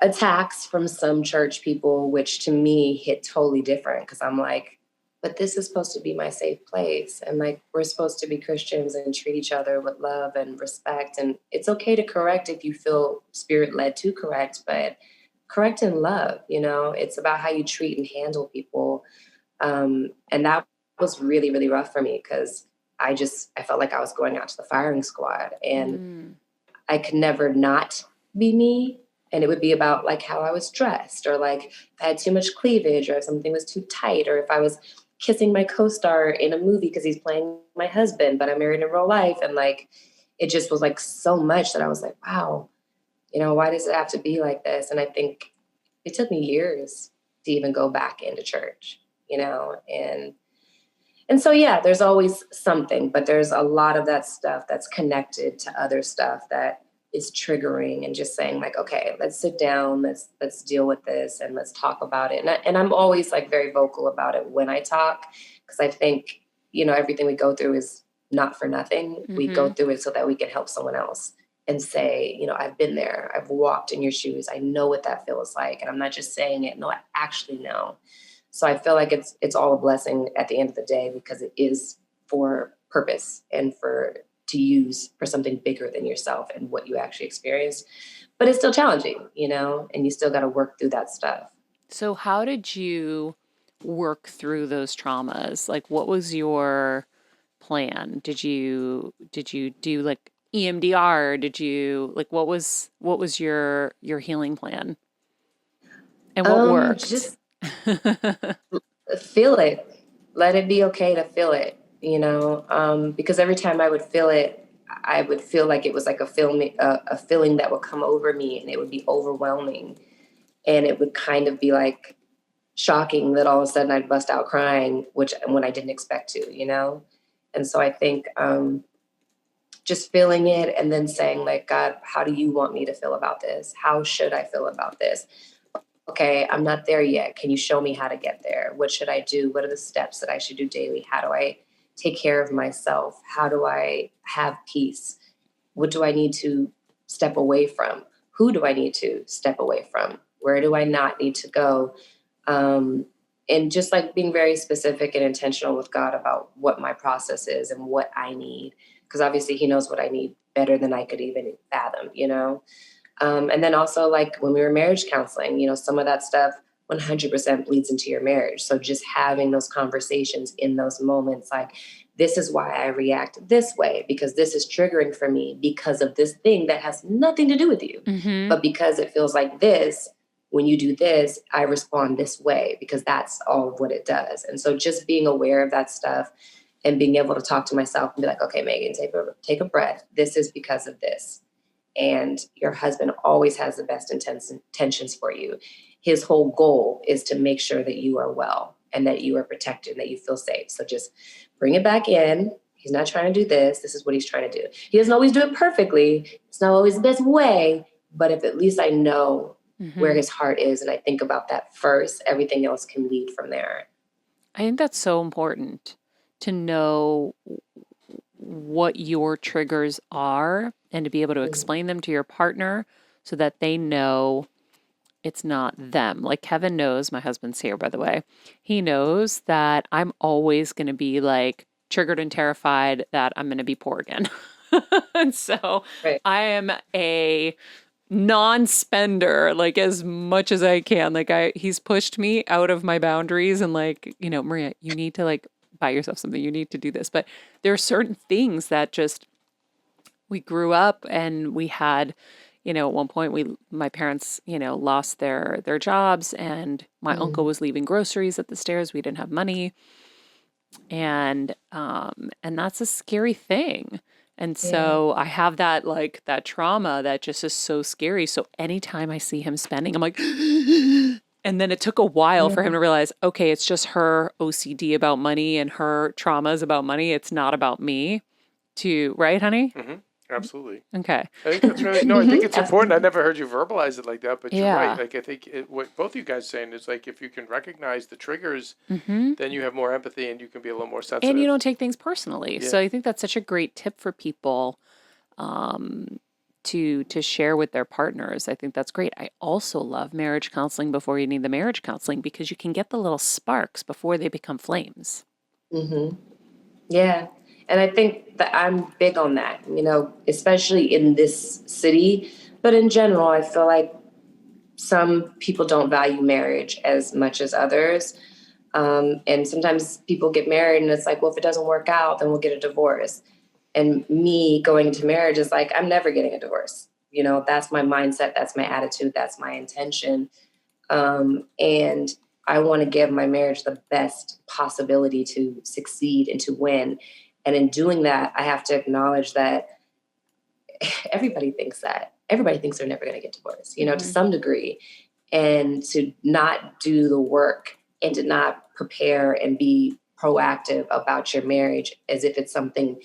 attacks from some church people, which to me hit totally different because I'm like, but this is supposed to be my safe place. And like, we're supposed to be Christians and treat each other with love and respect. And it's okay to correct if you feel spirit led to correct, but correct in love, it's about how you treat and handle people. And that was really, really rough for me because I felt like I was going out to the firing squad and I could never not be me. And it would be about like how I was dressed or like if I had too much cleavage or if something was too tight or if I was kissing my co-star in a movie because he's playing my husband, but I'm married in real life. And like, it just was like so much that I was like, wow, why does it have to be like this? And I think it took me years to even go back into church, and so, yeah, there's always something, but there's a lot of that stuff that's connected to other stuff that is triggering and just saying like, okay, let's sit down, let's deal with this and let's talk about it. And I'm always like very vocal about it when I talk, because I think, everything we go through is not for nothing. We go through it so that we can help someone else and say, I've been there, I've walked in your shoes. I know what that feels like. And I'm not just saying it. No, I actually know. So I feel like it's all a blessing at the end of the day because it is for purpose and to use for something bigger than yourself and what you actually experienced. But it's still challenging, and you still got to work through that stuff. So how did you work through those traumas? Like, what was your plan? Did you do like EMDR? Did you like what was your healing plan? And what worked? Just feel it. Let it be okay to feel it, because every time I would feel it, I would feel like it was like a feeling that would come over me and it would be overwhelming. And it would kind of be like shocking that all of a sudden I'd bust out crying, when I didn't expect to, And so I think just feeling it and then saying like, God, how do you want me to feel about this? How should I feel about this? Okay, I'm not there yet. Can you show me how to get there? What should I do? What are the steps that I should do daily? How do I take care of myself? How do I have peace? What do I need to step away from? Who do I need to step away from? Where do I not need to go? And just like being very specific and intentional with God about what my process is and what I need. Because obviously he knows what I need better than I could even fathom, And then also like when we were marriage counseling, some of that stuff 100% bleeds into your marriage. So just having those conversations in those moments, like, this is why I react this way, because this is triggering for me because of this thing that has nothing to do with you. But because it feels like this, when you do this, I respond this way because that's all of what it does. And so just being aware of that stuff and being able to talk to myself and be like, okay, Meagan, take a breath. This is because of this. And your husband always has the best intentions for you. His whole goal is to make sure that you are well and that you are protected and that you feel safe. So just bring it back in. He's not trying to do this. This is what he's trying to do. He doesn't always do it perfectly. It's not always the best way. But if at least I know where his heart is and I think about that first, everything else can lead from there. I think that's so important to know what your triggers are and to be able to explain them to your partner so that they know it's not them. Like Kevin knows, my husband's here, by the way. He knows that I'm always going to be like triggered and terrified that I'm going to be poor again. And so I am a non-spender, like as much as I can. Like he's pushed me out of my boundaries and like, Maria, you need to like buy yourself something. You need to do this. But there are certain things that just, we grew up and we had, at one point my parents, lost their jobs and my uncle was leaving groceries at the stairs. We didn't have money. And that's a scary thing. And so I have that trauma that just is so scary. So anytime I see him spending, I'm like, and then it took a while for him to realize, okay, it's just her OCD about money and her traumas about money. It's not about me right, honey? Mm-hmm. Absolutely. Okay. I think that's really, no, I think it's important. I Absolutely. never heard you verbalize it like that, but you're Yeah. right. Like, I think what both you guys saying is like, if you can recognize the triggers, Mm-hmm. then you have more empathy and you can be a little more And sensitive. you don't take things personally. Yeah. So I think that's such a great tip for people to share with their partners. I think that's great. I also love marriage counseling before you need the marriage counseling because you can get the little sparks before they become flames. Mm-hmm. Yeah. And I think that I'm big on that, especially in this city. But in general, I feel like some people don't value marriage as much as others. And sometimes people get married and it's like, well, if it doesn't work out, then we'll get a divorce. And me going into marriage is like, I'm never getting a divorce. That's my mindset. That's my attitude. That's my intention. And I want to give my marriage the best possibility to succeed and to win. And in doing that, I have to acknowledge that everybody thinks they're never going to get divorced, to some degree. And to not do the work and to not prepare and be proactive about your marriage as if it's something,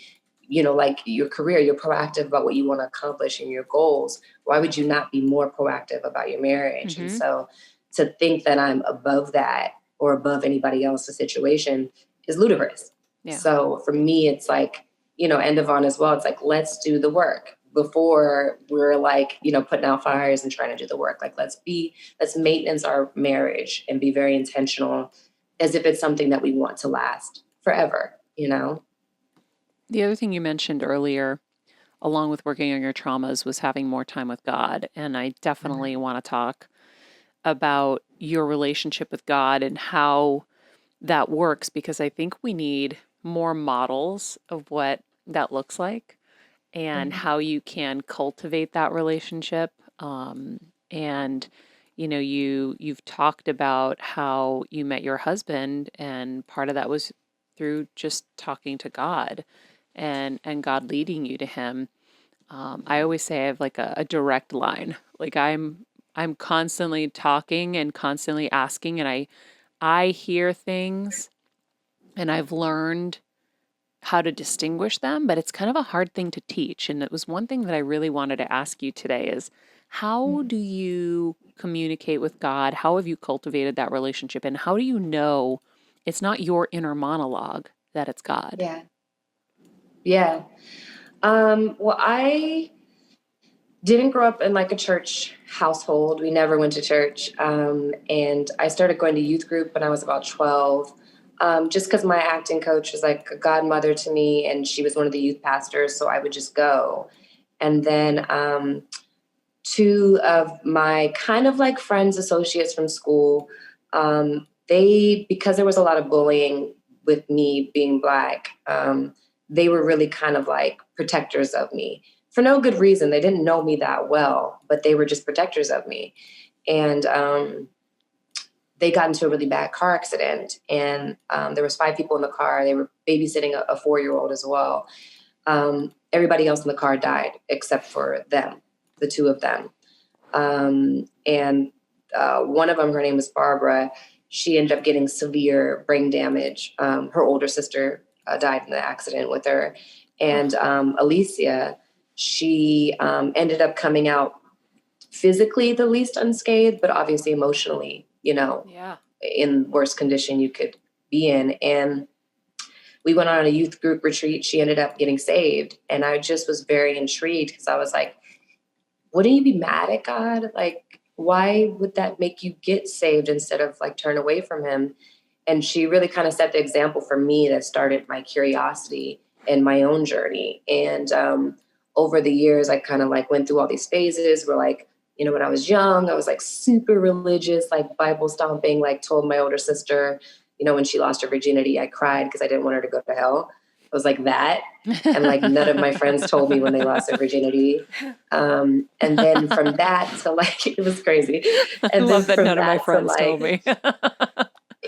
like your career, you're proactive about what you want to accomplish and your goals. Why would you not be more proactive about your marriage? And so to think that I'm above that or above anybody else's situation is ludicrous. Yeah. So for me, it's like, end of on as well. It's like, let's do the work before we're like, putting out fires and trying to do the work. Like, let's maintenance our marriage and be very intentional as if it's something that we want to last forever, The other thing you mentioned earlier, along with working on your traumas, was having more time with God. And I definitely want to talk about your relationship with God and how that works, because I think we need more models of what that looks like and how you can cultivate that relationship. And you've talked about how you met your husband, and part of that was through just talking to God and God leading you to him. I always say I have like a direct line. Like I'm constantly talking and constantly asking, and I hear things and I've learned how to distinguish them, but it's kind of a hard thing to teach. And it was one thing that I really wanted to ask you today is, how do you communicate with God? How have you cultivated that relationship? And how do you know it's not your inner monologue, that it's God? Yeah. Yeah. Well, I didn't grow up in like a church household. We never went to church. And I started going to youth group when I was about 12. Just because my acting coach was like a godmother to me, and she was one of the youth pastors, so I would just go. And then two of my kind of like friends, associates from school, because there was a lot of bullying with me being Black, they were really kind of like protectors of me for no good reason. They didn't know me that well, but they were just protectors of me. And they got into a really bad car accident, and there was 5 people in the car. They were babysitting a 4-year-old as well. Everybody else in the car died except for them, the 2 of them. And one of them, her name was Barbara. She ended up getting severe brain damage. Her older sister died in the accident with her. And Alicia, she ended up coming out physically the least unscathed, but obviously emotionally, in worst condition you could be in. And we went on a youth group retreat. She ended up getting saved. And I just was very intrigued because I was like, wouldn't you be mad at God? Like, why would that make you get saved instead of like turn away from him? And she really kind of set the example for me that started my curiosity and my own journey. And over the years, I kind of like went through all these phases where like, when I was young, I was like super religious, like Bible stomping, like told my older sister, when she lost her virginity, I cried because I didn't want her to go to hell. It was like that. And like none of my friends told me when they lost their virginity. And then from that to like, it was crazy. And I love that none of my friends told me.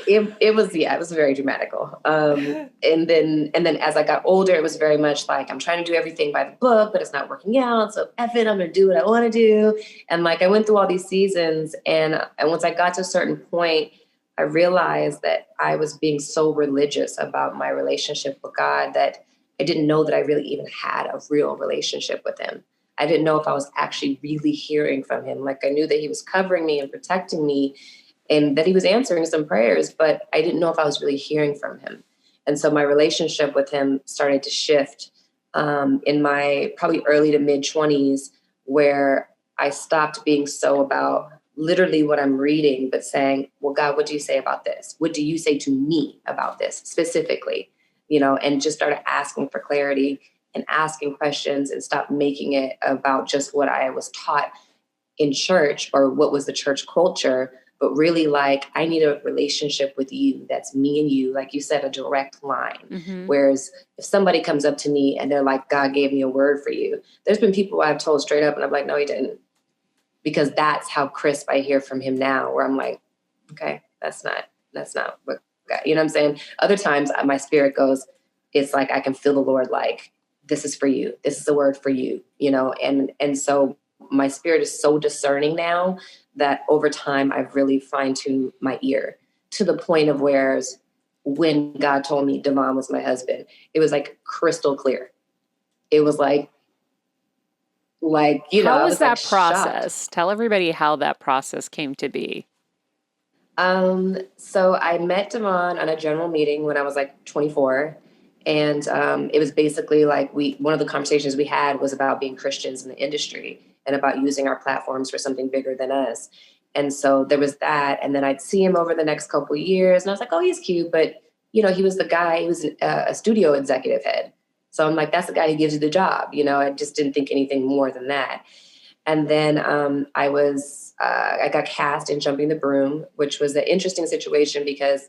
It was very dramatical. And then as I got older, it was very much like, I'm trying to do everything by the book, but it's not working out. So F it, I'm going to do what I want to do. And like, I went through all these seasons, and once I got to a certain point, I realized that I was being so religious about my relationship with God that I didn't know that I really even had a real relationship with him. I didn't know if I was actually really hearing from him. Like, I knew that he was covering me and protecting me and that he was answering some prayers, but I didn't know if I was really hearing from him. And so my relationship with him started to shift in my probably early to mid 20s, where I stopped being so about literally what I'm reading, but saying, well, God, what do you say about this? What do you say to me about this specifically? And just started asking for clarity and asking questions and stop making it about just what I was taught in church or what was the church culture, but really like, I need a relationship with you. That's me and you, like you said, a direct line. Mm-hmm. Whereas if somebody comes up to me and they're like, God gave me a word for you. There's been people I've told straight up and I'm like, no, he didn't. Because that's how crisp I hear from him now, where I'm like, okay, that's not what God, you know what I'm saying? Other times my spirit goes, it's like, I can feel the Lord like, this is for you. This is a word for you, and so my spirit is so discerning now that over time I've really fine-tuned my ear to the point of where when God told me Devon was my husband, it was like crystal clear. It was like, how was that like process? shocked. Tell everybody how that process came to be. So I met Devon on a general meeting when I was like 24. And it was basically like one of the conversations we had was about being Christians in the industry and about using our platforms for something bigger than us. And so there was that. And then I'd see him over the next couple of years and I was like, oh, he's cute. But, he was the guy, he was a studio executive head. So I'm like, that's the guy who gives you the job. I just didn't think anything more than that. And then I got cast in Jumping the Broom, which was an interesting situation because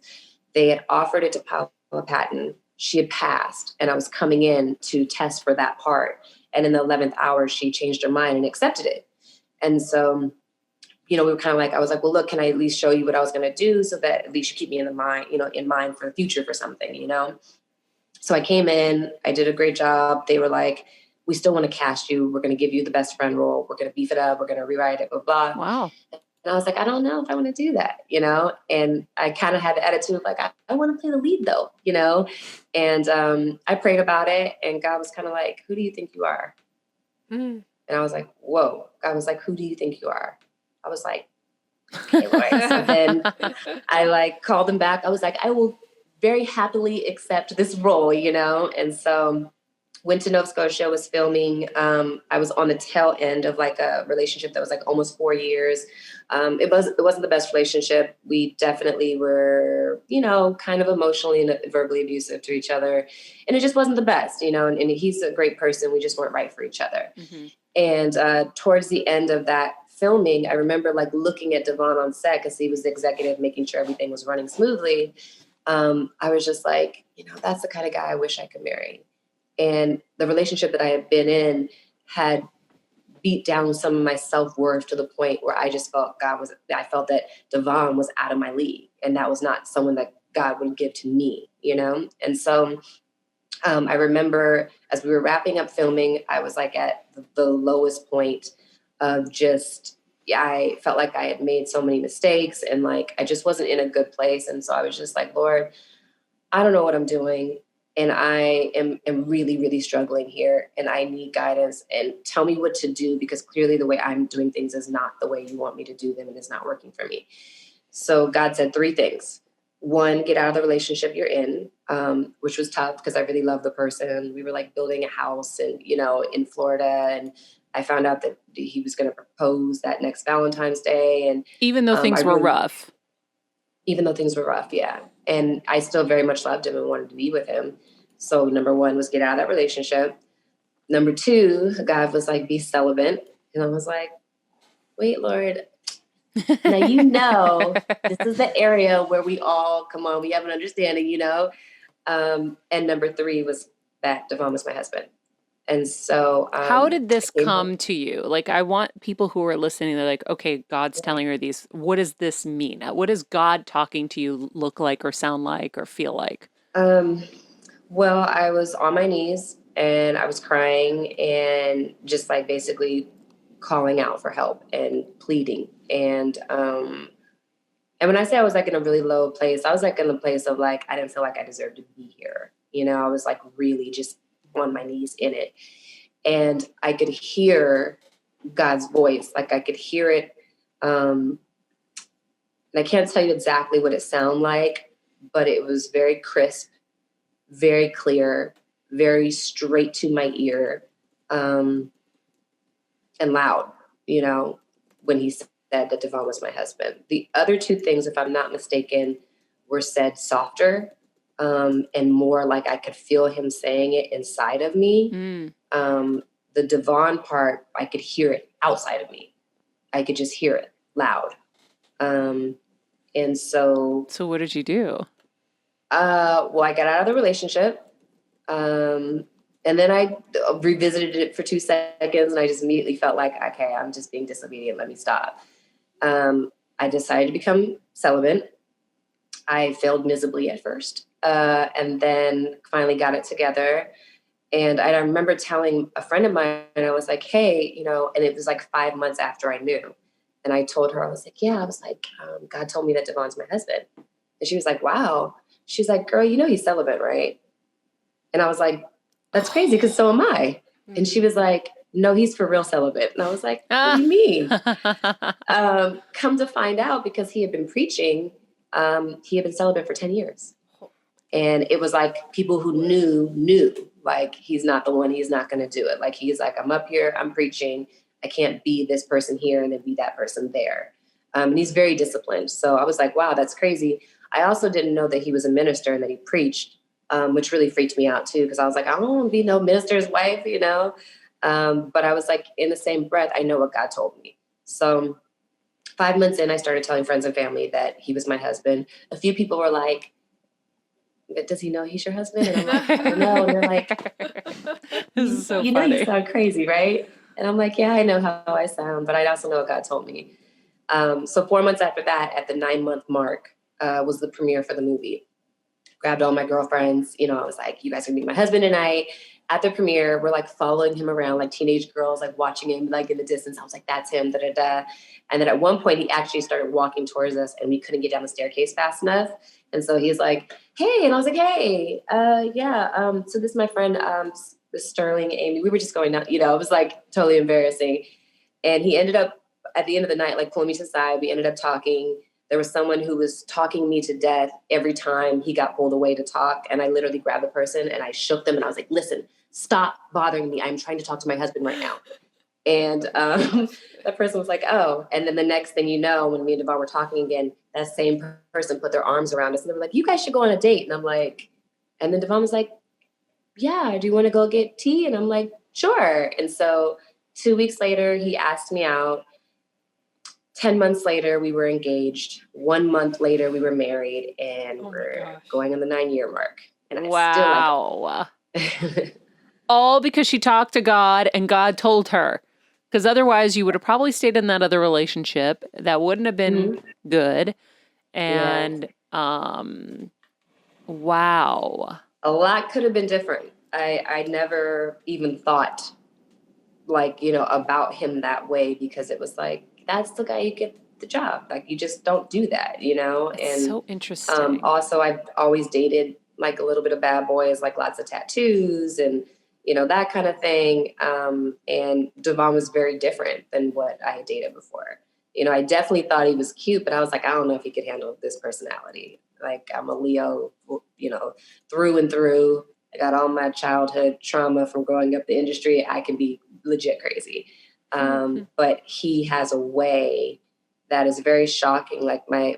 they had offered it to Paula Patton. She had passed, and I was coming in to test for that part. And in the 11th hour, she changed her mind and accepted it. And so, we were kind of like, I was like, well, look, can I at least show you what I was going to do so that at least you keep me in mind for the future for something, So I came in, I did a great job. They were like, we still want to cast you. We're going to give you the best friend role. We're going to beef it up. We're going to rewrite it, blah, blah. Wow. And I was like, I don't know if I want to do that, And I kind of had the attitude of like, I want to play the lead though, And I prayed about it and God was kind of like, who do you think you are? And I was like, whoa. God was like, who do you think you are? I was like, okay, Lord. So then I called him back. I was like, I will very happily accept this role, And so went to Nova Scotia, was filming. I was on the tail end of a relationship that was almost 4 years. It wasn't the best relationship. We definitely were, kind of emotionally and verbally abusive to each other. And it just wasn't the best, and he's a great person. We just weren't right for each other. Mm-hmm. And towards the end of that filming, I remember looking at Devon on set because he was the executive, making sure everything was running smoothly. I was just like, that's the kind of guy I wish I could marry. And the relationship that I had been in had beat down some of my self-worth to the point where I just felt I felt that Devon was out of my league. And that was not someone that God would give to me, And so I remember as we were wrapping up filming, I was at the lowest point of I felt like I had made so many mistakes and I just wasn't in a good place. And so I was just like, Lord, I don't know what I'm doing. And I am really, really struggling here. And I need guidance and tell me what to do because clearly the way I'm doing things is not the way you want me to do them and it's not working for me. So God said 3 things. 1, get out of the relationship you're in, which was tough because I really love the person. We were building a house and, in Florida. And I found out that he was going to propose that next Valentine's Day. And even though things were rough. Even though things were rough, yeah. And I still very much loved him and wanted to be with him. So number 1 was get out of that relationship. Number 2, God was like, be celibate. And I was like, wait, Lord. Now, this is the area where we have an understanding, And number 3 was that Devon was my husband. And so how did this come to you? I want people who are listening, they're like, okay, God's telling her these. What does this mean? What does God talking to you look like or sound like or feel like? Well, I was on my knees and I was crying and just basically calling out for help and pleading. And when I say I was in a really low place, I was in the place of I didn't feel like I deserved to be here. I was really just on my knees in it. And I could hear God's voice. Like I could hear it. And I can't tell you exactly what it sounded like, but it was very crisp, very clear, very straight to my ear, and loud, you know, when he said that Devon was my husband. The other two things, if I'm not mistaken, were said softer, and more like I could feel him saying it inside of me. The Devon part, I could hear it outside of me. I could just hear it loud. And so what did you do? Well, I got out of the relationship. And then I revisited it for 2 seconds, and I just immediately felt like, okay, I'm just being disobedient. Let me stop. I decided to become celibate. I failed miserably at first, and then finally got it together. And I remember telling a friend of mine, and I was like, hey, you know, and it was like 5 months after I knew. And I told her, I was like, yeah, I was like, God told me that Devon's my husband. And she was like, wow. She's like, girl, you know he's celibate, right? And I was like, that's crazy because so am I. And she was like, no, he's for real celibate. And I was like, what do you mean? Come to find out, because he had been preaching, he had been celibate for 10 years. And it was like people who knew, like, he's not the one, he's not going to do it. Like, he's like, I'm up here, I'm preaching. I can't be this person here and then be that person there. And he's very disciplined. So I was like, wow, that's crazy. I also didn't know that he was a minister and that he preached, which really freaked me out too, because I was like, I don't want to be no minister's wife, you know? But I was like, in the same breath, I know what God told me. So 5 months in, I started telling friends and family that he was my husband. A few people were like, does he know he's your husband? And I'm like, I don't know. And they're like, This is so you funny. know you sound crazy, right? And I'm like, yeah, I know how I sound, but I also know what God told me. So 4 months after that, at the 9-month mark, was the premiere for the movie. Grabbed all my girlfriends. You know, I was like, you guys are gonna be my husband tonight. At the premiere, we're like following him around like teenage girls, like watching him like in the distance. I was like, that's him, da da da. And then at one point, he actually started walking towards us, and we couldn't get down the staircase fast enough. And so he's like, hey, and I was like, hey, yeah. So this is my friend, Sterling, Amy. We were just going out, you know, it was like totally embarrassing. And he ended up at the end of the night, like pulling me to the side. We ended up talking. There was someone who was talking me to death every time he got pulled away to talk. And I literally grabbed the person and I shook them and I was like, listen, stop bothering me. I'm trying to talk to my husband right now. And that person was like, oh. And then the next thing you know, when me and Devon were talking again, that same person put their arms around us and they were like, you guys should go on a date. And I'm like, and then Devon was like, yeah, do you want to go get tea? And I'm like, sure. And so 2 weeks later, he asked me out. 10 months later, we were engaged. 1 month later, we were married, and we're going on the 9-year mark. And I still like all because she talked to God and God told her. Because otherwise, you would have probably stayed in that other relationship. That wouldn't have been good. And, wow. A lot could have been different. I never even thought, like, you know, about him that way, because it was like, that's the guy you get the job. Like, you just don't do that, you know? It's so interesting. Also, I've always dated like a little bit of bad boys, like lots of tattoos and, you know, that kind of thing. And Devon was very different than what I had dated before. You know, I definitely thought he was cute, but I was like, I don't know if he could handle this personality. Like, I'm a Leo, you know, through and through. I got all my childhood trauma from growing up the industry. I can be legit crazy. But he has a way that is very shocking. Like my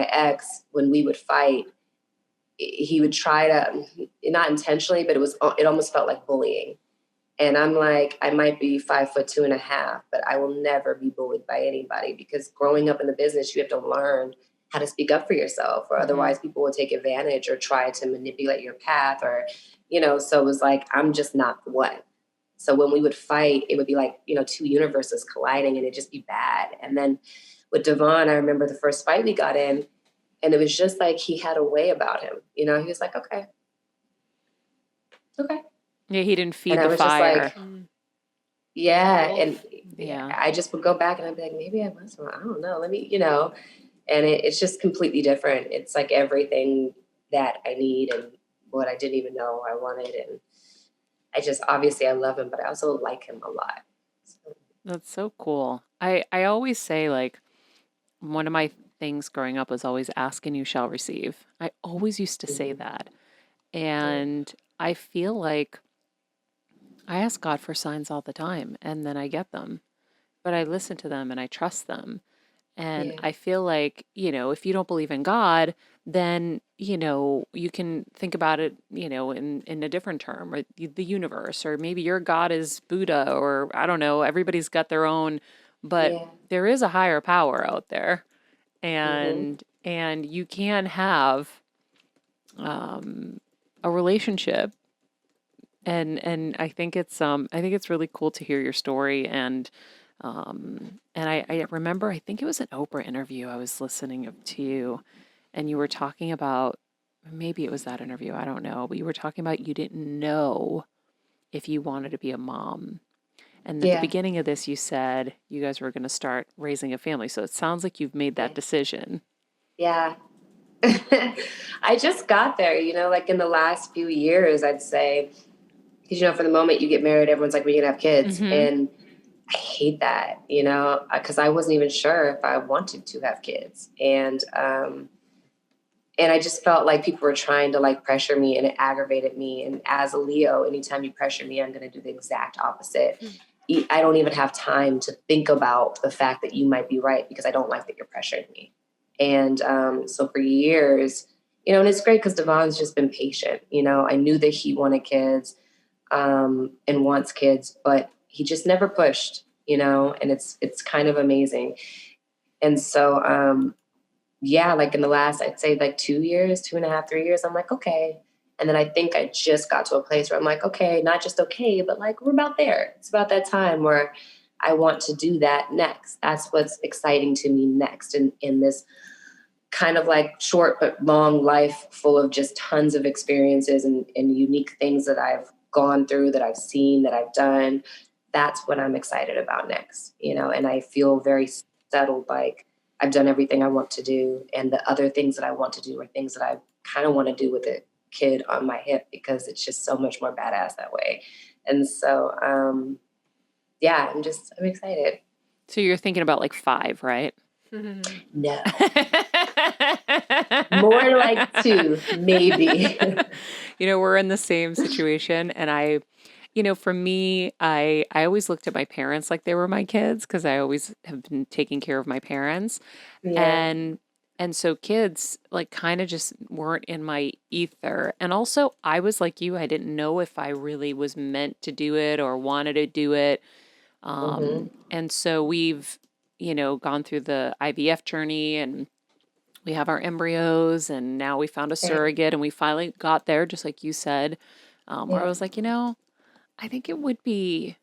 ex, when we would fight, he would try to, not intentionally, but it almost felt like bullying. And I'm like, I might be 5'2.5", but I will never be bullied by anybody, because growing up in the business, you have to learn how to speak up for yourself, or otherwise people will take advantage or try to manipulate your path, or, you know, so it was like, I'm just not the one. So when we would fight, it would be like, you know, two universes colliding, and it'd just be bad. And then with Devon, I remember the first fight we got in, and it was just like, he had a way about him. You know, he was like, okay. Yeah, he didn't feed and the fire. Just like, yeah. And I just would go back and I'd be like, maybe I was wrong. I don't know. Let me, you know, and it's just completely different. It's like everything that I need and what I didn't even know I wanted. And obviously I love him, but I also like him a lot. So, That's so cool. I always say, like, one of my things growing up was always ask and you shall receive. I always used to say mhm. that. Yeah. And I feel like I ask God for signs all the time and then I get them, but I listen to them and I trust them. And Yeah. I feel like, if you don't believe in God, then, you can think about it, in a different term, or the universe, or maybe your God is Buddha, or I don't know, everybody's got their own, but Yeah. there is a higher power out there. Hmm. And you can have a relationship. And I think it's really cool to hear your story. And I remember, I think it was an Oprah interview I was listening to you, and you were talking about, maybe it was that interview, I don't know, but you were talking about you didn't know if you wanted to be a mom. And at the Yeah. beginning of this, you said you guys were going to start raising a family. So it sounds like you've made that Yeah. decision. Yeah. I just got there, like in the last few years, I'd say, because, for the moment you get married, everyone's like, we're going to have kids. Mm-hmm. And I hate that, because I wasn't even sure if I wanted to have kids. And I just felt like people were trying to like pressure me, and it aggravated me. And as a Leo, anytime you pressure me, I'm going to do the exact opposite. I don't even have time to think about the fact that you might be right, because I don't like that you're pressuring me. And so for years, and it's great because Devon's just been patient. I knew that he wanted kids and wants kids, but he just never pushed, and it's kind of amazing. And so, yeah, like in the last, I'd say like 2 years, 2.5, 3 years, I'm like, okay. And then I think I just got to a place where I'm like, okay, not just okay, but like we're about there. It's about that time where I want to do that next. That's what's exciting to me next in this kind of like short but long life full of just tons of experiences and unique things that I've gone through, that I've seen, that I've done. That's what I'm excited about next, and I feel very settled, like I've done everything I want to do. And the other things that I want to do are things that I kind of want to do with a kid on my hip, because it's just so much more badass that way. And so, yeah, I'm excited. So you're thinking about like 5, right? No, more like 2, maybe. We're in the same situation. And for me, I always looked at my parents like they were my kids, because I always have been taking care of my parents. Yeah. And so kids like kind of just weren't in my ether. And also I was like you, I didn't know if I really was meant to do it or wanted to do it. Hmm. And so we've, gone through the IVF journey, and we have our embryos, and now we found a Okay. surrogate, and we finally got there, just like you said, where I Yeah. was like, I think it would be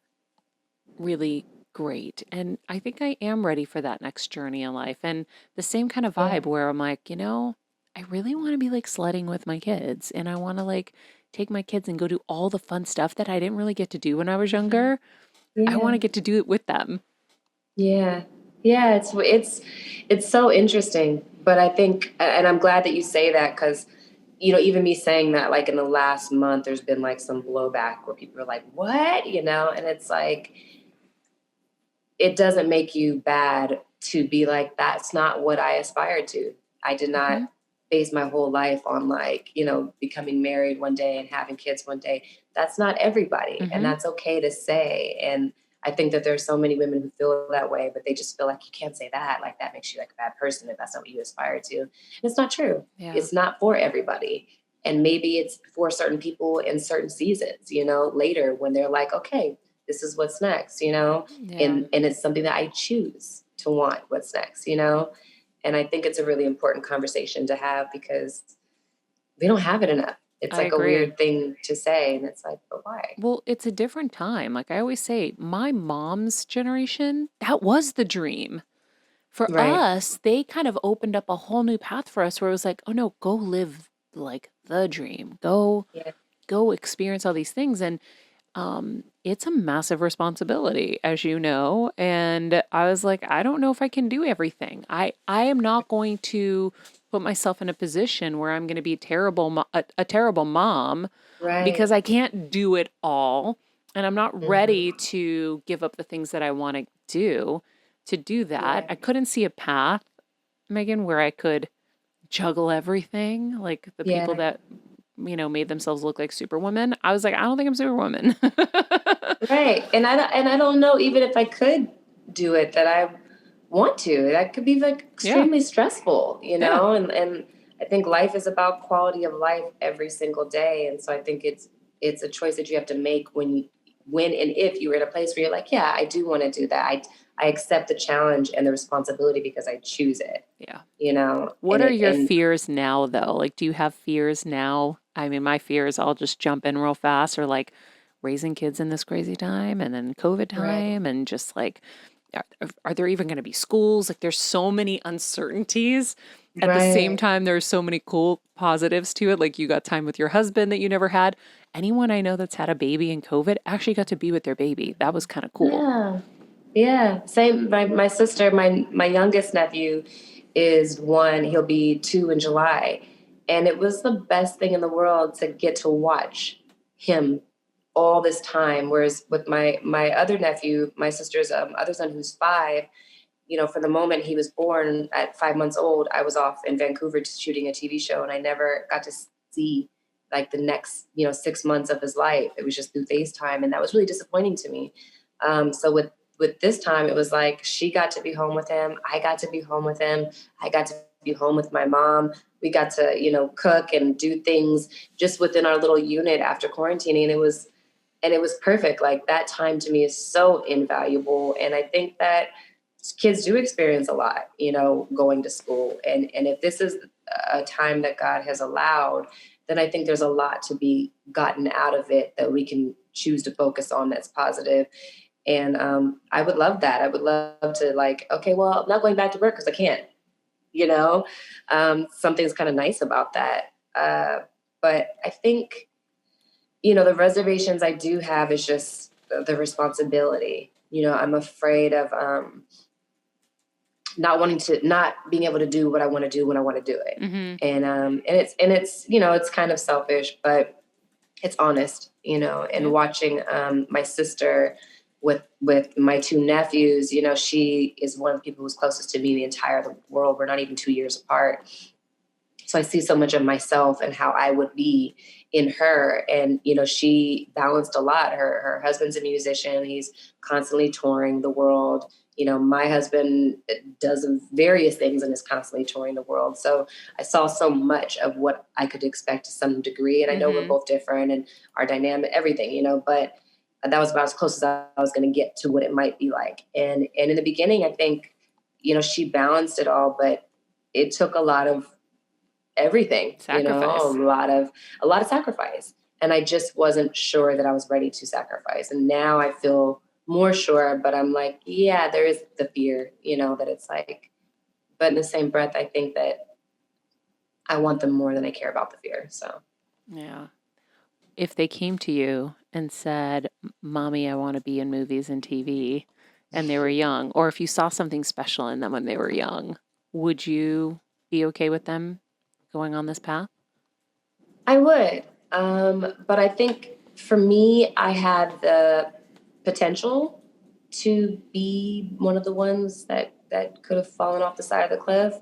really great. And I think I am ready for that next journey in life. And the same kind of Yeah. vibe where I'm like, I really want to be like sledding with my kids, and I want to like take my kids and go do all the fun stuff that I didn't really get to do when I was younger. I want Yeah. to get to do it with them. Yeah. Yeah. It's so interesting. But I think, and I'm glad that you say that, because, even me saying that, like in the last month, there's been like some blowback where people are like, what? And it's like, it doesn't make you bad to be like, that's not what I aspired to. I did Hmm. not base my whole life on like, becoming married one day and having kids one day. That's not everybody. And Hmm. that's okay to say. And I think that there's so many women who feel that way, but they just feel like you can't say that. Like that makes you like a bad person if that's not what you aspire to. And it's not true. Yeah. It's not for everybody. And maybe it's for certain people in certain seasons, later when they're like, okay, this is what's next, Yeah. and it's something that I choose to want what's next, and I think it's a really important conversation to have, because we don't have it enough. It's I like a agree. weird thing to say, and it's like, but why? Well, it's a different time. Like I always say, my mom's generation, that was the dream. For Right. us, they kind of opened up a whole new path for us where it was like, oh no, go live like the dream. Yeah. Go experience all these things. And it's a massive responsibility, as you know. And I was like, I don't know if I can do everything. I am not going to put myself in a position where I'm going to be a terrible mom because Right. I can't do it all. And I'm not ready Mm-hmm. to give up the things that I want to do that. I Right. couldn't see a path, Megan, where I could juggle everything like the people Yeah. that, made themselves look like Superwoman. I was like, I don't think I'm Superwoman. Right. And I don't know even if I could do it that I want to. That could be like Yeah. extremely stressful, Yeah. and I think life is about quality of life every single day. And so I think it's a choice that you have to make when and if you're in a place where you're like, yeah, I do want to do that. I accept the challenge and the responsibility because I choose it, Yeah. What and are it your and fears now, though? Like, do you have fears now? I mean, my fears, I'll just jump in real fast, are like raising kids in this crazy time and then COVID right, time and just like, are there even going to be schools? Like, there's so many uncertainties. At the same right. time, there's so many cool positives to it. Like, you got time with your husband that you never had. Anyone I know that's had a baby in COVID actually got to be with their baby. That was kind of cool. Yeah. Yeah, same. My sister, my youngest nephew is 1. He'll be 2 in July, and it was the best thing in the world to get to watch him all this time. Whereas with my other nephew, my sister's other son, who's 5, from the moment he was born at 5 months old, I was off in Vancouver shooting a TV show, and I never got to see like the next 6 months of his life. It was just through FaceTime, and that was really disappointing to me. So with this time, it was like she got to be home with him. I got to be home with him. I got to be home with my mom. We got to, cook and do things just within our little unit after quarantining. And it was perfect. Like that time to me is so invaluable. And I think that kids do experience a lot, going to school. And if this is a time that God has allowed, then I think there's a lot to be gotten out of it that we can choose to focus on that's positive. And I would love that. I would love to like, okay, well, I'm not going back to work because I can't, you know, something's kind of nice about that. But I think, the reservations I do have is just the responsibility. I'm afraid of not being able to do what I want to do when I want to do it. Mm-hmm. And it's kind of selfish, but it's honest, and watching my sister with my 2 nephews, she is one of the people who's closest to me in the entire world. We're not even 2 years apart. So I see so much of myself and how I would be in her. And, she balanced a lot. Her husband's a musician. He's constantly touring the world. My husband does various things and is constantly touring the world. So I saw so much of what I could expect to some degree. And I know we're both different and our dynamic, everything, but that was about as close as I was going to get to what it might be like. And in the beginning, I think, she balanced it all, but it took a lot of everything, Sacrifice. a lot of sacrifice. And I just wasn't sure that I was ready to sacrifice. And now I feel more sure, but I'm like, yeah, there is the fear, that it's like, but in the same breath, I think that I want them more than I care about the fear. So, Yeah. If they came to you and said, Mommy, I want to be in movies and TV, and they were young, or if you saw something special in them when they were young, would you be okay with them going on this path? I would. But I think for me, I had the potential to be one of the ones that could have fallen off the side of the cliff.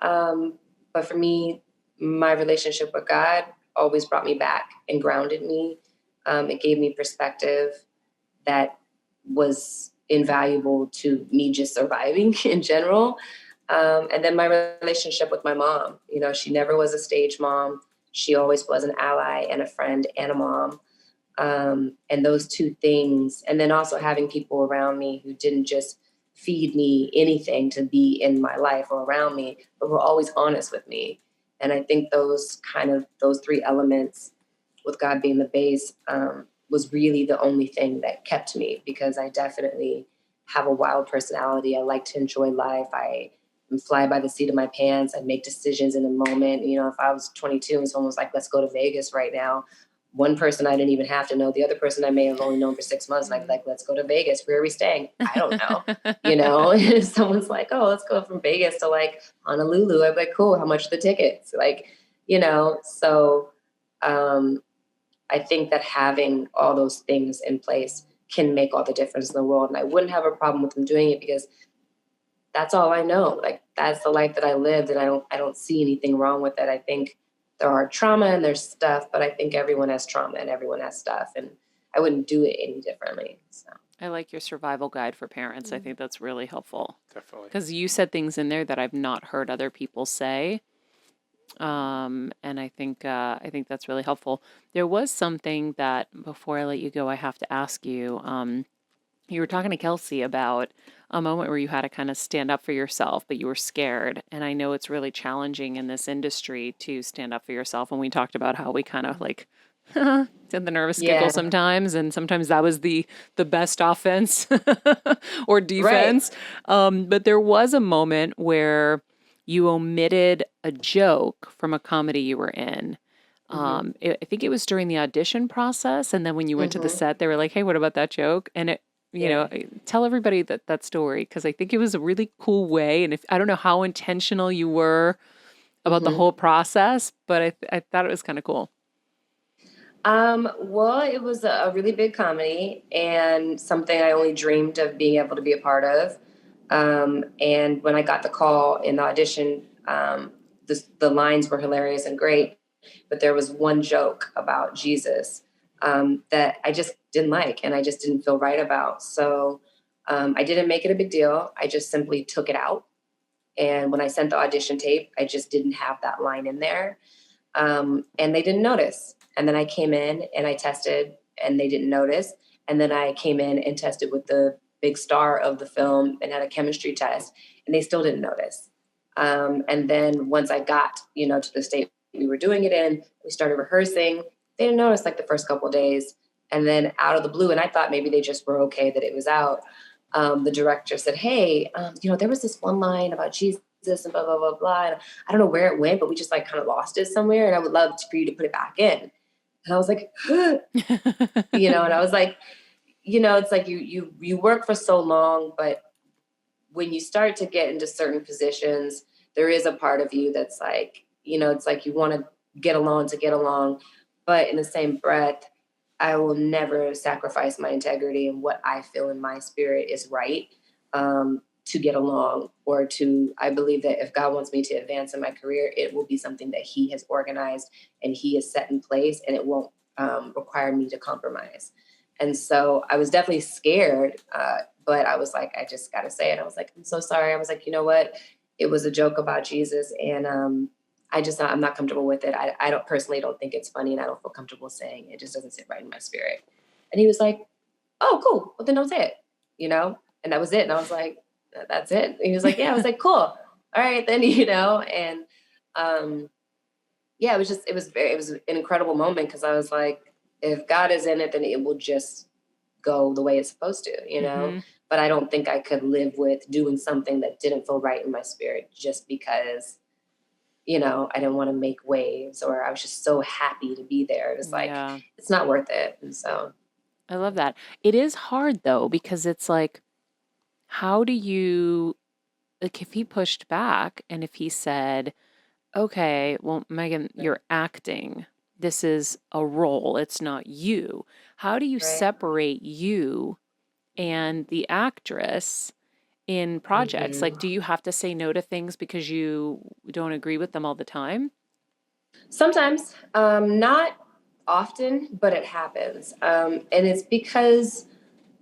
But for me, my relationship with God always brought me back and grounded me. It gave me perspective that was invaluable to me just surviving in general. And then my relationship with my mom, she never was a stage mom. She always was an ally and a friend and a mom. And those 2 things, and then also having people around me who didn't just feed me anything to be in my life or around me, but were always honest with me. And I think those 3 elements, with God being the base, was really the only thing that kept me, because I definitely have a wild personality. I like to enjoy life. I fly by the seat of my pants. I make decisions in a moment. If I was 22 and someone was like, let's go to Vegas right now, one person I didn't even have to know, the other person I may have only known for 6 months, and I'd be like, let's go to Vegas. Where are we staying? I don't know. And if someone's like, oh, let's go from Vegas to like Honolulu, I'd be like, cool, how much are the tickets? Like, so I think that having all those things in place can make all the difference in the world. And I wouldn't have a problem with them doing it because that's all I know. Like, that's the life that I lived, and I don't see anything wrong with it. I think there are trauma and there's stuff, but I think everyone has trauma and everyone has stuff, and I wouldn't do it any differently. So I like your survival guide for parents. I think that's really helpful. Definitely. Because you said things in there that I've not heard other people say. And I think that's really helpful. There was something that before I let you go, I have to ask you. You were talking to Kelsey about a moment where you had to kind of stand up for yourself, but you were scared. And I know it's really challenging in this industry to stand up for yourself. And we talked about how we kind of like did the nervous giggle sometimes, and sometimes that was the best offense or defense. Right. But there was a moment where you omitted a joke from a comedy you were in. I think it was during the audition process, and then when you went to the set, they were like, "Hey, what about that joke?" And it, you know, tell everybody that story, because I think it was a really cool way. And if I don't know how intentional you were about the whole process, but I thought it was kind of cool. Well, it was a really big comedy and something I only dreamed of being able to be a part of. And when I got the call in the audition, the lines were hilarious and great, but there was one joke about Jesus that I just didn't like and I just didn't feel right about. So I didn't make it a big deal. I just simply took it out. And when I sent the audition tape, I just didn't have that line in there. And they didn't notice. And then I came in and I tested and they didn't notice. And then I came in and tested with the big star of the film and had a chemistry test, and they still didn't notice. And then once I got, to the state we were doing it in, we started rehearsing. They didn't notice like the first couple of days. And then out of the blue, and I thought maybe they just were okay that it was out. The director said, "Hey, there was this one line about Jesus and blah, blah, blah, blah. And I don't know where it went, but we just like kind of lost it somewhere. And I would love for you to put it back in." And I was like, and I was like, it's like you work for so long, but when you start to get into certain positions, there is a part of you that's like, it's like you want to get along. But in the same breath, I will never sacrifice my integrity and what I feel in my spirit is right to get along or I believe that if God wants me to advance in my career, it will be something that he has organized and he has set in place, and it won't require me to compromise. And so I was definitely scared, but I was like, I just got to say it. I was like, "I'm so sorry." I was like, "You know what? It was a joke about Jesus, and I'm not comfortable with it. I don't think it's funny, and I don't feel comfortable saying it. It just doesn't sit right in my spirit." And he was like, "Oh, cool. Well, then don't say it, And that was it. And I was like, "That's it." And he was like, "Yeah." I was like, "Cool. All right, then," and it was an incredible moment because I was like, if God is in it, then it will just go the way it's supposed to, But I don't think I could live with doing something that didn't feel right in my spirit just because, I didn't want to make waves, or I was just so happy to be there. It was like, it's not worth it. And so. I love that. It is hard though, because it's like, how do you, like, if he pushed back and if he said, "Okay, well, Meagan, you're acting. This is a role. It's not you." How do you separate you and the actress in projects? Like, do you have to say no to things because you don't agree with them all the time? Sometimes, not often, but it happens. And it's because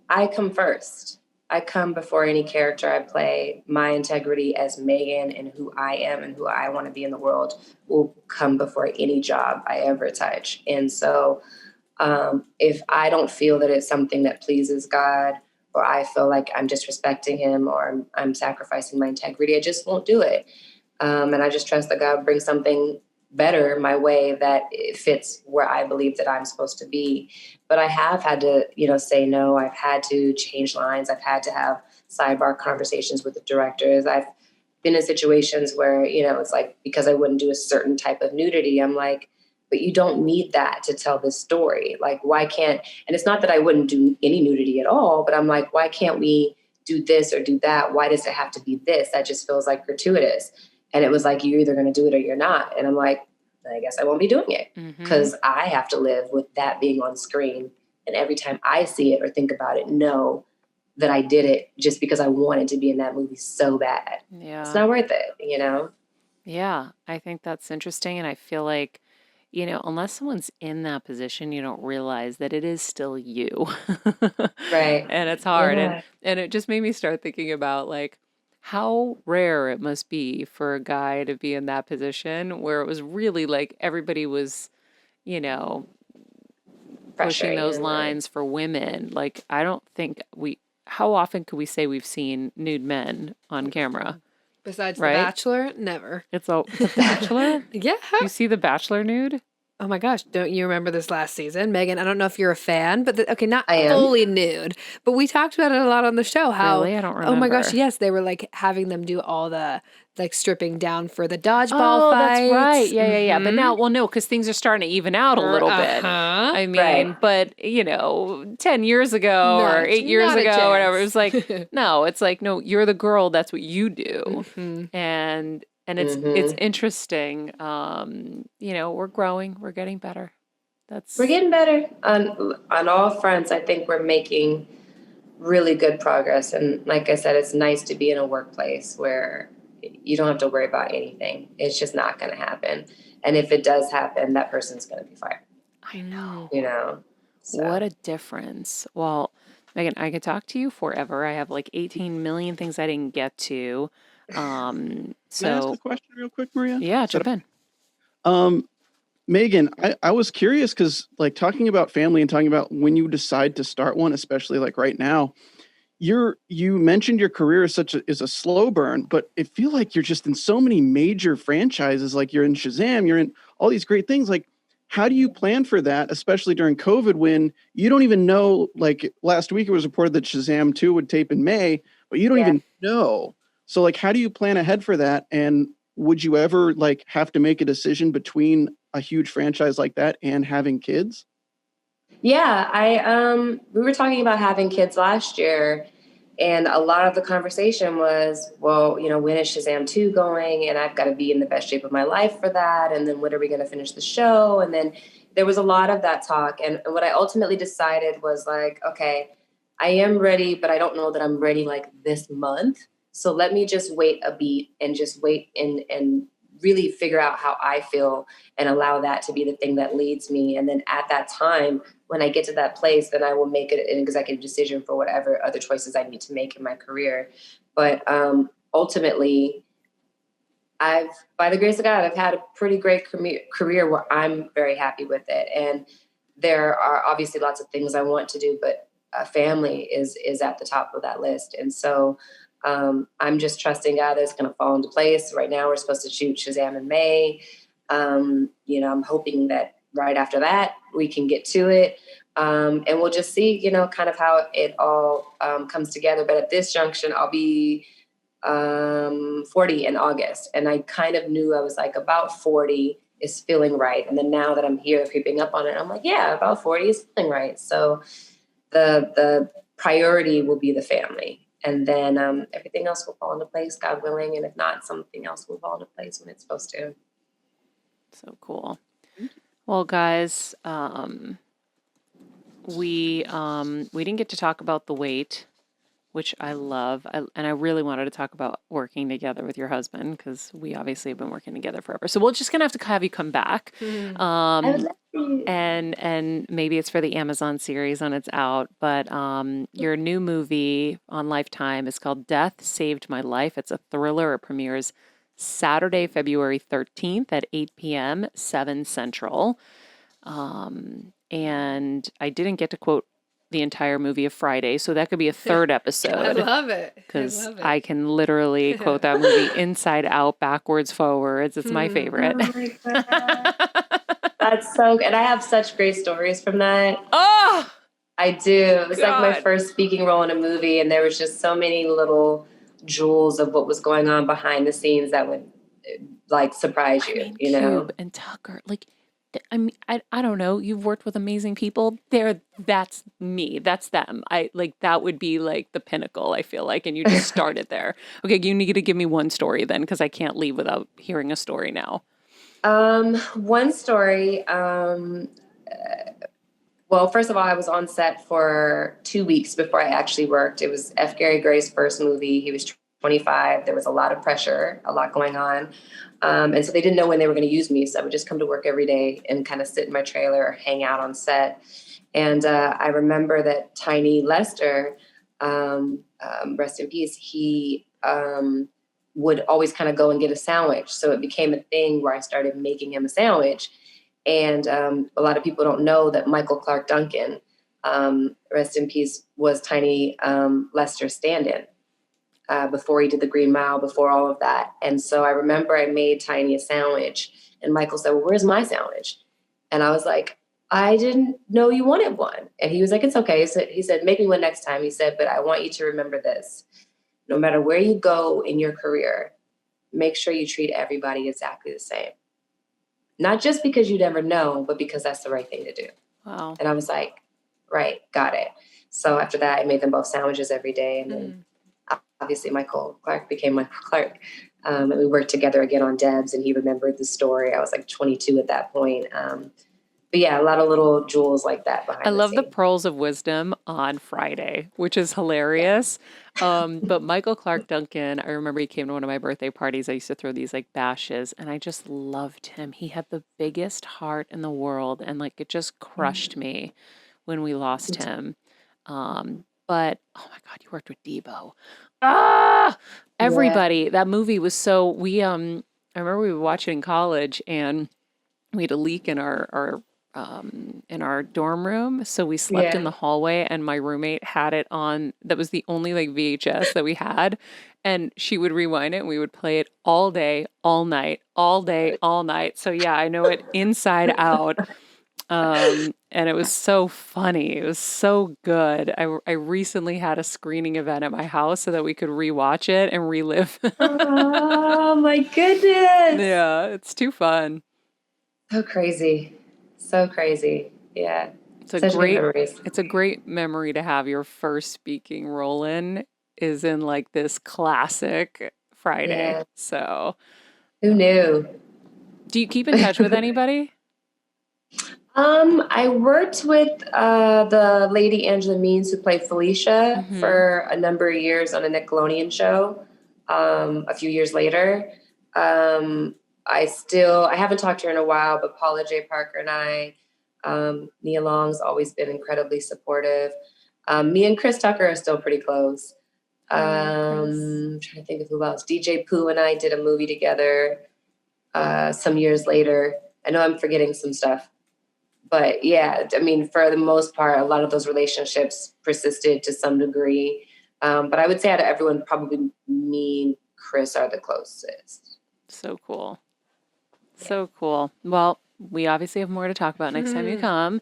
I come first. I come before any character I play. My integrity as Meagan and who I am and who I want to be in the world will come before any job I ever touch. And so if I don't feel that it's something that pleases God, or I feel like I'm disrespecting him, or I'm sacrificing my integrity, I just won't do it. And I just trust that God brings something better my way that it fits where I believe that I'm supposed to be. But I have had to, say no. I've had to change lines. I've had to have sidebar conversations with the directors. I've been in situations where, it's like, because I wouldn't do a certain type of nudity, I'm like, but you don't need that to tell this story. Like, why can't, and it's not that I wouldn't do any nudity at all, but I'm like, why can't we do this or do that? Why does it have to be this? That just feels like gratuitous. And it was like, you're either going to do it or you're not. And I'm like, I guess I won't be doing it because I have to live with that being on screen. And every time I see it or think about it, know that I did it just because I wanted to be in that movie so bad. Yeah. It's not worth it, you know? Yeah, I think that's interesting. And I feel like, you know, unless someone's in that position, you don't realize that it is still you. Right. And it's hard. Yeah. And it just made me start thinking about like how rare it must be for a guy to be in that position where it was really like everybody was, you know, pushing Frustrating, those right? lines for women. Like, I don't think how often could we say we've seen nude men on camera? Besides Right? The Bachelor, never. It's The Bachelor? Yeah. You see The Bachelor nude? Oh my gosh, don't you remember this last season? Megan, I don't know if you're a fan, but okay, not I am. fully nude, but we talked about it a lot on the show. How, Really? I don't oh my gosh, remember. yes, they were like having them do all the like stripping down for the dodgeball Oh, fights. that's right. Yeah. But now, well, no, because things are starting to even out a little bit. I mean, Right. but, you know, 10 years ago No, or 8 years not a ago or whatever, it was chance. like, no, it's like, no, you're the girl. That's what you do. Mhm. And it's interesting. You know, we're growing. We're getting better. We're getting better on all fronts. I think we're making really good progress. And like I said, it's nice to be in a workplace where you don't have to worry about anything. It's just not going to happen. And if it does happen, that person's going to be fired. I know. You know? So. What a difference. Well, Megan, I could talk to you forever. I have like 18 million things I didn't get to. Can I ask a question real quick, Maria? Yeah, jump in. Megan, I was curious because like talking about family and talking about when you decide to start one, especially like right now, you mentioned your career is a slow burn, but it feel like you're just in so many major franchises. Like you're in Shazam, you're in all these great things. Like, how do you plan for that, especially during COVID when you don't even know, like last week it was reported that Shazam 2 would tape in May, but you don't even know. So like, how do you plan ahead for that? And would you ever like have to make a decision between a huge franchise like that and having kids? Yeah, we were talking about having kids last year, and a lot of the conversation was, well, you know, when is Shazam 2 going? And I've got to be in the best shape of my life for that. And then when are we going to finish the show? And then there was a lot of that talk. And what I ultimately decided was like, okay, I am ready, but I don't know that I'm ready like this month. So let me just wait a beat and just wait and really figure out how I feel and allow that to be the thing that leads me. And then at that time, when I get to that place, then I will make an executive decision for whatever other choices I need to make in my career. But ultimately, by the grace of God, I've had a pretty great career where I'm very happy with it. And there are obviously lots of things I want to do, but family is at the top of that list. And so I'm just trusting God that it's going to fall into place. Right now, we're supposed to shoot Shazam in May. You know, I'm hoping that right after that, we can get to it. And we'll just see, you know, kind of how it all comes together. But at this junction, I'll be 40 in August. And I kind of knew I was like about 40 is feeling right. And then now that I'm here creeping up on it, I'm like, yeah, about 40 is feeling right. So the priority will be the family. And then everything else will fall into place, God willing. And if not, something else will fall into place when it's supposed to. So cool. Well, guys, we didn't get to talk about the wait, which I love. And I really wanted to talk about working together with your husband because we obviously have been working together forever. So we're just going to have you come back. I would love to. And maybe it's for the Amazon series when it's out. But your new movie on Lifetime is called Death Saved My Life. It's a thriller. It premieres Saturday, February 13th at 8 p.m., 7 Central. And I didn't get to quote the entire movie of Friday, so that could be a third episode. I love it. Because I can literally quote that movie inside out, backwards, forwards. It's my favorite. Oh my God. That's so good. And I have such great stories from that. Oh! I do. It was like my first speaking role in a movie, and there was just so many little jewels of what was going on behind the scenes that would like surprise you, you know? Cube and Tucker, like, I mean, I don't know. You've worked with amazing people. That's me. That's them. That would be like the pinnacle, I feel like. And you just started there. Okay, you need to give me one story then, because I can't leave without hearing a story now. One story. Well, first of all, I was on set for 2 weeks before I actually worked. It was F. Gary Gray's first movie. He was 25. There was a lot of pressure, a lot going on. And so they didn't know when they were going to use me. So I would just come to work every day and kind of sit in my trailer, hang out on set. And I remember that Tiny Lester, rest in peace, he would always kind of go and get a sandwich. So it became a thing where I started making him a sandwich. And a lot of people don't know that Michael Clark Duncan, rest in peace, was Tiny Lester's stand-in before he did the Green Mile, before all of that. And so I remember I made Tiny a sandwich, and Michael said, well, where's my sandwich? And I was like, I didn't know you wanted one. And he was like, it's okay. So he said, make me one next time. He said, but I want you to remember this. No matter where you go in your career, make sure you treat everybody exactly the same. Not just because you never know, but because that's the right thing to do. Wow. And I was like, right, got it. So after that, I made them both sandwiches every day. And then obviously Michael Clark became Michael Clark. And we worked together again on Debs, and he remembered the story. I was like 22 at that point. But yeah, a lot of little jewels like that behind I love the scene. pearls of wisdom on Friday, which is hilarious. But Michael Clark Duncan, I remember he came to one of my birthday parties. I used to throw these like bashes, and I just loved him. He had the biggest heart in the world, and like it just crushed me when we lost him. But oh my God, you worked with Debo. Everybody, that movie was so I remember we were watching in college, and we had a leak in our dorm room, so we slept in the hallway, and my roommate had it on. That was the only like VHS that we had, and she would rewind it, and we would play it all day, all night, all day, all night. So yeah, I know it inside out. And it was so funny. It was so good. I recently had a screening event at my house so that we could rewatch it and relive. Oh my goodness. Yeah, it's too fun. So crazy. So crazy. Yeah. It's Such good memories. It's a great memory to have your first speaking role in is in like this classic Friday. Yeah. So Who knew? do you keep in touch with anybody? I worked with the lady Angela Means who played Felicia for a number of years on a Nickelodeon show. A few years later, I haven't talked to her in a while, but Paula J. Parker and I, Nia Long's always been incredibly supportive. Me and Chris Tucker are still pretty close. I'm trying to think of who else. DJ Pooh and I did a movie together some years later. I know I'm forgetting some stuff. But yeah, I mean, for the most part, a lot of those relationships persisted to some degree. But I would say out of everyone, probably me and Chris are the closest. So cool. So cool. Well, we obviously have more to talk about next time you come.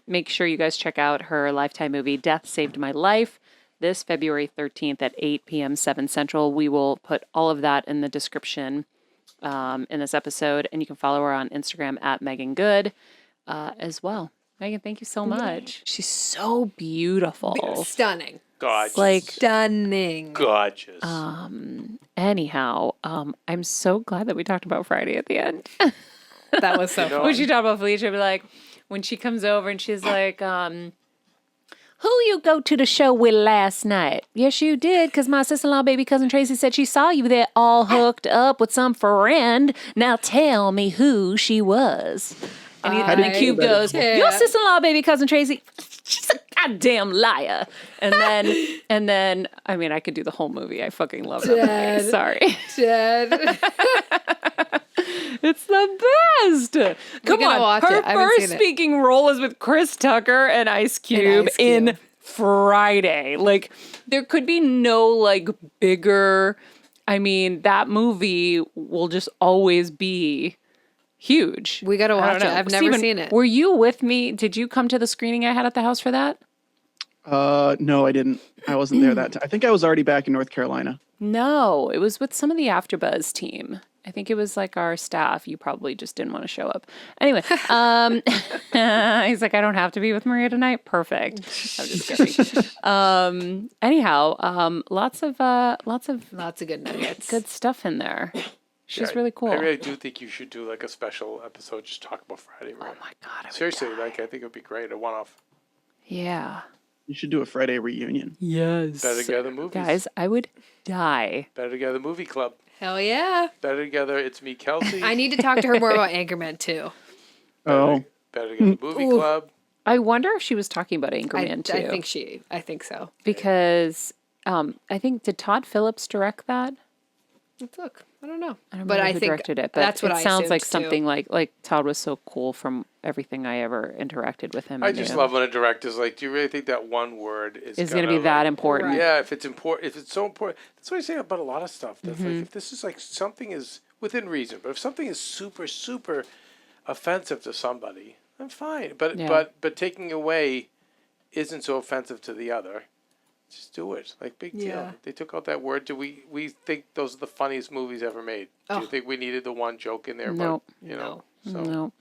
Make sure you guys check out her Lifetime movie, Death Saved My Life, this February 13th at 8 p.m. 7 Central. We will put all of that in the description in this episode, and you can follow her on Instagram at Meagan Good as well. Meagan, thank you so much. She's so beautiful. Stunning. Gorgeous. Like Stunning. Gorgeous. anyhow, I'm so glad that we talked about Friday at the end. That was so fun. When she talked about Felicia, be like, when she comes over and she's like, who you go to the show with last night? Yes, you did, because my sister-in-law, baby cousin Tracy, said she saw you there all hooked up with some friend. Now tell me who she was. And, the Cube goes, your sister-in-law, baby cousin Tracy, she's a goddamn liar. And then, I mean, I could do the whole movie. I fucking love that movie. Sorry. Dead. It's the best. Come on. Watch Her it. I haven't first seen it. speaking role is with Chris Tucker and Ice Cube in Friday. Like, there could be no, like, bigger... I mean, that movie will just always be huge. We got to watch it. I've never seen it. Were you with me? Did you come to the screening I had at the house for that? No, I didn't. I wasn't there that time. I think I was already back in North Carolina. No, it was with some of the AfterBuzz team. I think it was like our staff. You probably just didn't want to show up. Anyway, he's like, I don't have to be with Maria tonight. Perfect. I'm just kidding. Anyhow, lots of good nuggets. Good stuff in there. She's really cool. I really do think you should do like a special episode just talk about Friday, Maria. Oh my God. I would Seriously, die. like I think it would be great. A one-off. Yeah. You should do a Friday reunion. Yes. Better Together movies. Guys, I would die. Better Together movie club. Hell yeah. Better Together. It's me, Kelsey. I need to talk to her more about Anchorman too. Oh, Better Together movie club. I wonder if she was talking about Anchorman too. I think so. Because I think, did Todd Phillips direct that? Let's look. I don't know. I don't but remember I who think directed it, but that's what it I sounds like assumed, something like Todd was so cool from everything I ever interacted with him. I and just knew. love when a director's like, do you really think that one word is going to be that like, important. Right. Yeah, if it's important, if it's so important. That's what I say about a lot of stuff. That's Mm-hmm. like, if this is like something is within reason, but if something is super, super offensive to somebody, I'm fine. But Yeah. but taking away isn't so offensive to the other. Just do it. Like, big deal. Yeah. They took out that word. Do we think those are the funniest movies ever made? Do you think we needed the one joke in there? Nope. About, you know, so. No.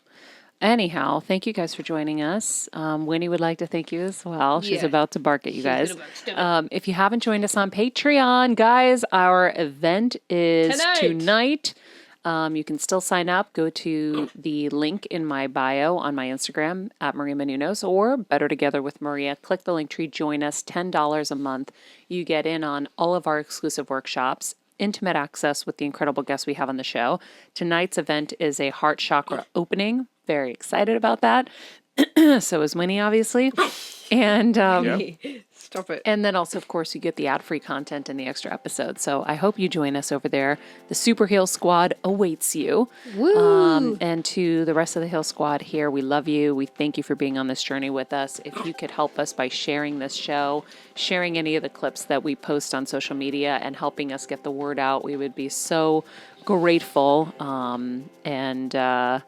Anyhow, thank you guys for joining us. Winnie would like to thank you as well. She's Yeah. about to bark at you guys. gonna bark. If you haven't joined us on Patreon, guys, our event is tonight. You can still sign up. Go to the link in my bio on my Instagram at Maria Menounos or Better Together with Maria. Click the link tree, join us, $10 a month. You get in on all of our exclusive workshops, intimate access with the incredible guests we have on the show. Tonight's event is a heart chakra opening. Very excited about that. So is Winnie, obviously. And Stop it. and then also, of course, you get the ad-free content and the extra episodes. So I hope you join us over there. The Super Heal Squad awaits you. Woo! And to the rest of the Heal Squad here, we love you. We thank you for being on this journey with us. If you could help us by sharing this show, sharing any of the clips that we post on social media, and helping us get the word out, we would be so grateful. And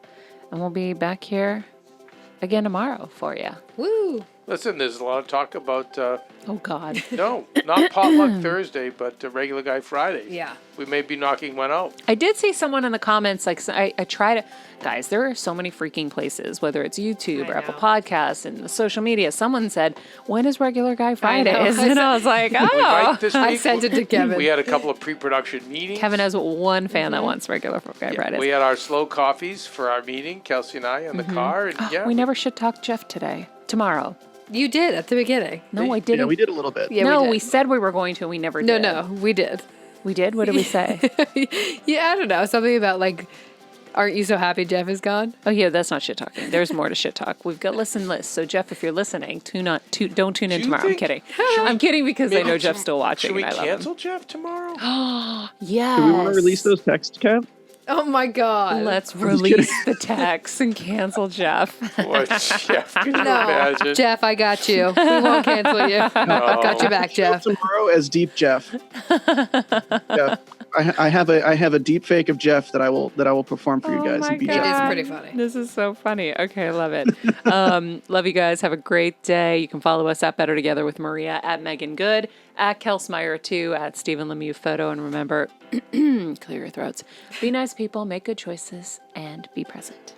we'll be back here again tomorrow for you. Woo! Listen, there's a lot of talk about, Oh, God. no, not Potluck Thursday, but Regular Guy Friday. Yeah. We may be knocking one out. I did see someone in the comments, like, I try to, guys, there are so many freaking places, whether it's YouTube I or Apple know. Podcasts and the social media. Someone said, when is Regular Guy know. Fridays? And I was like, We oh. might this I week. sent it to Kevin. We had a couple of pre-production meetings. Kevin has one fan that wants Regular Guy Fridays. We had our slow coffees for our meeting, Kelsey and I, in the car. And we never should talk Jeff today. Tomorrow. You did at the beginning. No, I yeah, didn't. we did a little bit. Yeah, no, we we did. said we were going to, and we never did. No, we did. We did? What did we say? Yeah, I don't know. Something about like, aren't you so happy Jeff is gone? Oh, yeah, that's not shit talking. There's more to shit talk. We've got listen lists. So, Jeff, if you're listening, don't tune in you tomorrow. I'm think- kidding. I'm kidding because I know Jeff's still watching. Should we and I love him. cancel Jeff tomorrow? Yes. Do we want to release those texts, Kev? Oh my God. Let's release the text and cancel Jeff. What, Jeff? Can you No, imagine? Jeff, I got you. We won't cancel you. Got you back, Jeff. Tomorrow as Deep Jeff. Jeff, I have a deep fake of Jeff that I will perform for you guys. my and be God. Jeff. It is pretty funny. This is so funny. Okay, I love it. Love you guys. Have a great day. You can follow us at Better Together with Maria, at Meagan Good, at Kelsmeyer2, at Stephen Lemieux Photo. And remember, clear your throats. Be nice people, make good choices, and be present.